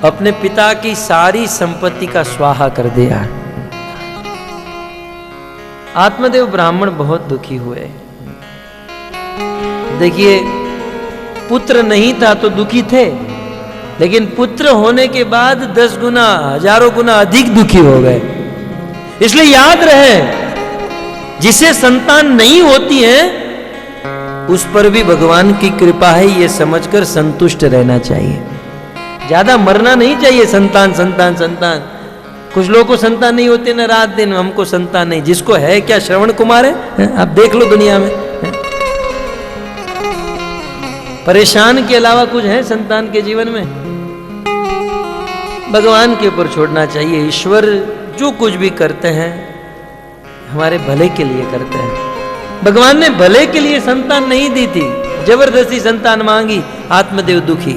अपने पिता की सारी संपत्ति का स्वाहा कर दिया। आत्मदेव ब्राह्मण बहुत दुखी हुए। देखिए, पुत्र नहीं था तो दुखी थे, लेकिन पुत्र होने के बाद 10 गुना, हजारों गुना अधिक दुखी हो गए। इसलिए याद रहे, जिसे संतान नहीं होती है उस पर भी भगवान की कृपा है, यह समझकर संतुष्ट रहना चाहिए। ज्यादा मरना नहीं चाहिए संतान संतान संतान। कुछ लोगों को संतान नहीं होते ना, रात दिन हमको संतान नहीं। जिसको है क्या श्रवण कुमार है? आप देख लो दुनिया में, परेशान के अलावा कुछ है संतान के जीवन में? भगवान के ऊपर छोड़ना चाहिए। ईश्वर जो कुछ भी करते हैं हमारे भले के लिए करते हैं। भगवान ने भले के लिए संतान नहीं दी थी, जबरदस्ती संतान मांगी, आत्मदेव दुखी।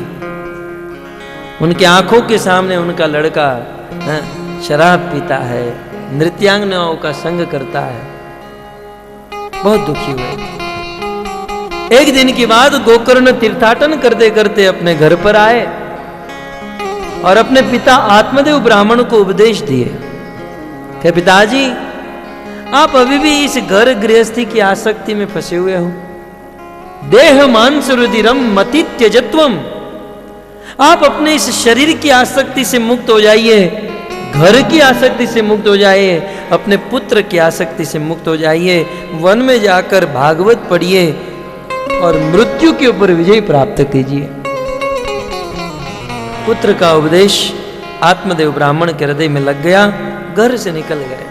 उनके आंखों के सामने उनका लड़का शराब पीता है, नृत्यांगनाओं का संग करता है। बहुत दुखी हुए। एक दिन के बाद गोकर्ण तीर्थाटन करते करते अपने घर पर आए और अपने पिता आत्मदेव ब्राह्मण को उपदेश दिए कि पिताजी, आप अभी भी इस घर गृहस्थी की आसक्ति में फंसे हुए हो। देह मांस रुधिरम मति त्यजत्वम। आप अपने इस शरीर की आसक्ति से मुक्त हो जाइए, घर की आसक्ति से मुक्त हो जाइए, अपने पुत्र की आसक्ति से मुक्त हो जाइए, वन में जाकर भागवत पढ़िए और मृत्यु के ऊपर विजय प्राप्त कीजिए। पुत्र का उपदेश आत्मदेव ब्राह्मण के हृदय में लग गया। घर से निकल गए,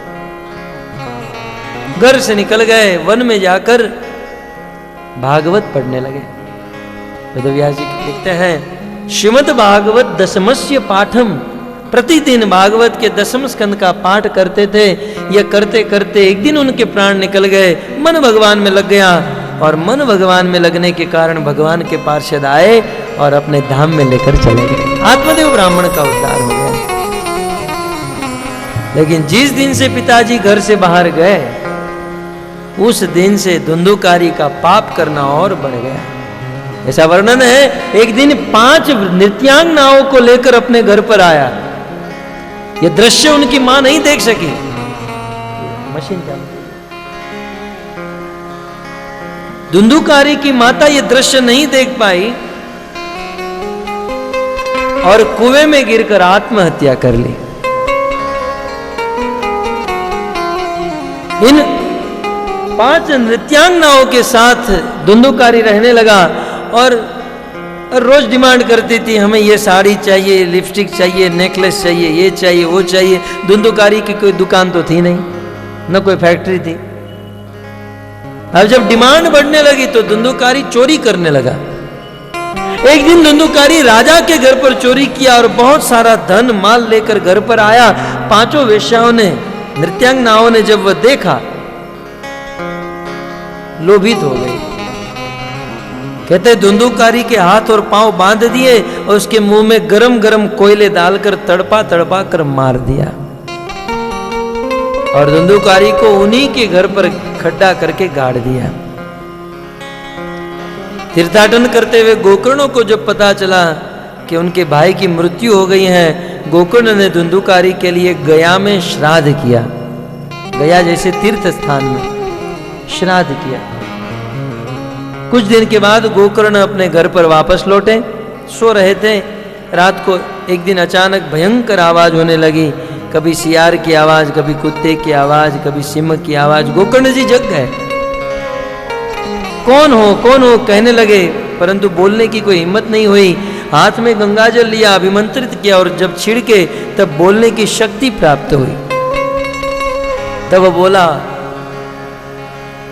घर से निकल गए, वन में जाकर भागवत पढ़ने लगे। वेदव्यास जी लिखते हैं, श्रीमद् भागवत दशमस्य पाठम। प्रतिदिन भागवत के 10वें स्कंद का पाठ करते थे। यह करते करते एक दिन उनके प्राण निकल गए, मन भगवान में लग गया और मन भगवान में लगने के कारण भगवान के पार्षद आए और अपने धाम में लेकर चले गए। आत्मदेव ब्राह्मण का उद्धार हो गया। लेकिन जिस दिन से पिताजी घर से बाहर गए, उस दिन से धुंधुकारी का पाप करना और बढ़ गया। ऐसा वर्णन है, एक दिन 5 नृत्यांगनाओं को लेकर अपने घर पर आया। यह दृश्य उनकी मां नहीं देख सकी। मशीन चालू। धुंधुकारी की माता यह दृश्य नहीं देख पाई और कुएं में गिरकर आत्महत्या कर ली। इन 5 नृत्यांगनाओं के साथ धुंधुकारी रहने लगा और रोज डिमांड करती थी, हमें ये साड़ी चाहिए, लिपस्टिक चाहिए, नेकलेस चाहिए, ये चाहिए, वो चाहिए। धुंधुकारी की कोई दुकान तो थी नहीं, न कोई फैक्ट्री थी। अब जब डिमांड बढ़ने लगी तो धुंधुकारी चोरी करने लगा। एक दिन धुंधुकारी राजा के घर पर चोरी किया और बहुत सारा धन माल लेकर घर पर आया। 5 वेश्याओं ने, नृत्यांगनाओं ने जब वह देखा, लोभित हो गई। कहते धुंधुकारी के हाथ और पांव बांध दिए और उसके मुंह में गरम गरम कोयले डालकर तड़पा तड़पा कर मार दिया और धुंधुकारी को उन्हीं के घर पर खड्डा करके गाड़ दिया। तीर्थाटन करते हुए गोकर्णों को जब पता चला कि उनके भाई की मृत्यु हो गई है, गोकर्ण ने धुंधुकारी के लिए गया में श्राद्ध किया। गया जैसे तीर्थ स्थान में श्राद्ध किया। कुछ दिन के बाद गोकर्ण अपने घर पर वापस लौटे। सो रहे थे, रात को एक दिन अचानक भयंकर आवाज होने लगी। कभी सियार की आवाज, कभी कुत्ते की आवाज, कभी सिंह की आवाज। गोकर्ण जी जग गए। कौन हो, कौन हो कहने लगे, परंतु बोलने की कोई हिम्मत नहीं हुई। हाथ में गंगाजल लिया, अभिमंत्रित किया और जब छिड़के तब बोलने की शक्ति प्राप्त हुई। तब वो बोला,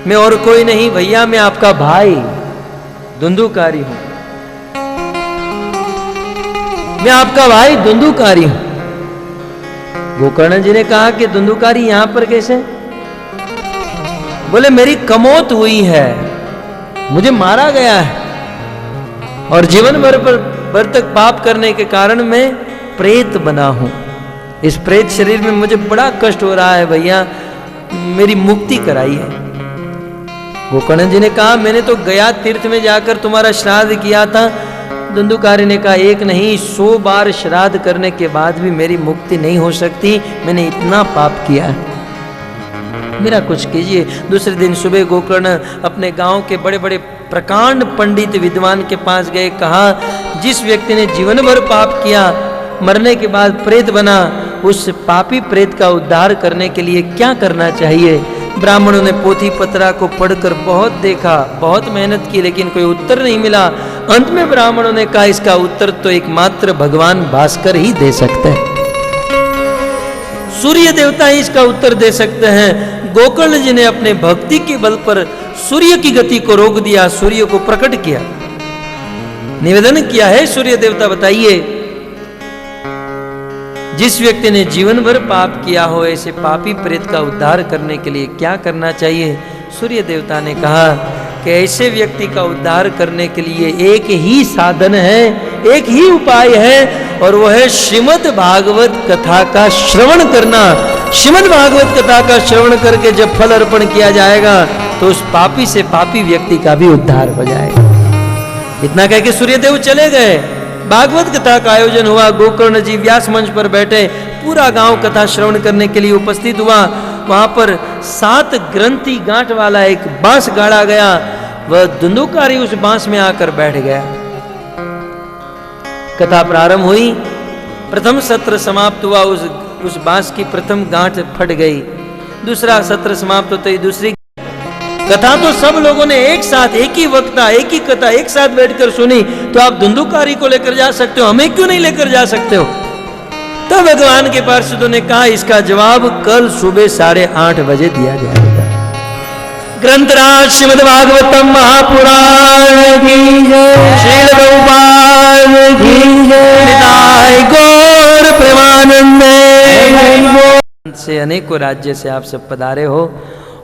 मैं और कोई नहीं भैया, मैं आपका भाई धुंधुकारी हूं। मैं आपका भाई धुंधुकारी हूं। गोकर्ण जी ने कहा कि धुंधुकारी यहां पर कैसे? बोले मेरी कमौत हुई है, मुझे मारा गया है और जीवन भर तक पाप करने के कारण मैं प्रेत बना हूं। इस प्रेत शरीर में मुझे बड़ा कष्ट हो रहा है भैया, मेरी मुक्ति कराई है। गोकर्ण जी ने कहा, मैंने तो गया तीर्थ में जाकर तुम्हारा श्राद्ध किया था। धुंधुकारी ने कहा, एक नहीं 100 बार श्राद्ध करने के बाद भी मेरी मुक्ति नहीं हो सकती। मैंने इतना पाप किया है, मेरा कुछ कीजिए। दूसरे दिन सुबह गोकर्ण अपने गांव के बड़े बड़े प्रकांड पंडित विद्वान के पास गए। कहा, जिस व्यक्ति ने जीवन भर पाप किया, मरने के बाद प्रेत बना, उस पापी प्रेत का उद्धार करने के लिए क्या करना चाहिए? ब्राह्मणों ने पोथी पत्रा को पढ़कर बहुत देखा, बहुत मेहनत की, लेकिन कोई उत्तर नहीं मिला। अंत में ब्राह्मणों ने कहा, इसका उत्तर तो एकमात्र भगवान भास्कर ही दे सकते हैं, सूर्य देवता ही इसका उत्तर दे सकते हैं। गोकर्ण जी ने अपने भक्ति के बल पर सूर्य की गति को रोक दिया, सूर्य को प्रकट किया, निवेदन किया है, सूर्य देवता बताइए, जिस व्यक्ति ने जीवन भर पाप किया हो, ऐसे पापी प्रेत का उद्धार करने के लिए क्या करना चाहिए? सूर्य देवता ने कहा, कि ऐसे व्यक्ति का उद्धार करने के लिए एक ही साधन है, एक ही उपाय है, और वो है श्रीमद् भागवत कथा का श्रवण करना। श्रीमद् भागवत कथा का श्रवण करके जब फल अर्पण किया जाएगा तो उस पापी से पापी व्यक्ति का भी उद्धार हो जाएगा। इतना कह के सूर्यदेव चले गए। भागवत कथा का आयोजन हुआ। गोकर्ण जी व्यास मंच पर बैठे, पूरा गांव कथा श्रवण करने के लिए उपस्थित हुआ। वहां पर 7 ग्रंथि गांठ वाला एक बांस गाड़ा गया। वह धुंधुकारी उस बांस में आकर बैठ गया। कथा प्रारंभ हुई, प्रथम सत्र समाप्त हुआ। उस बांस की प्रथम गांठ फट गई। दूसरा सत्र समाप्त होते ही दूसरी कथा तो सब लोगों ने एक साथ, एक ही वक्ता, एक ही कथा एक साथ बैठकर सुनी। तो आप धुंधुकारी को लेकर जा सकते हो, हमें क्यों नहीं लेकर जा सकते हो? तब भगवान के पार्षदों ने कहा, इसका जवाब कल सुबह 8:30 बजे दिया जाएगा। ग्रंथराज श्रीमद् भागवतम महापुराण की जय, श्रील प्रभुपाद की जय, निताय गौर प्रेमानंदे। से अनेकों राज्य से आप सब पधारे हो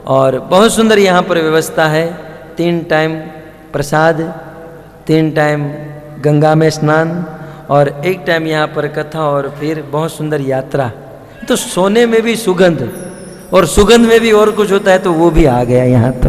और बहुत सुंदर यहाँ पर व्यवस्था है। 3 टाइम प्रसाद, 3 टाइम गंगा में स्नान और 1 टाइम यहाँ पर कथा और फिर बहुत सुंदर यात्रा। तो सोने में भी सुगंध और सुगंध में भी और कुछ होता है तो वो भी आ गया यहाँ तो।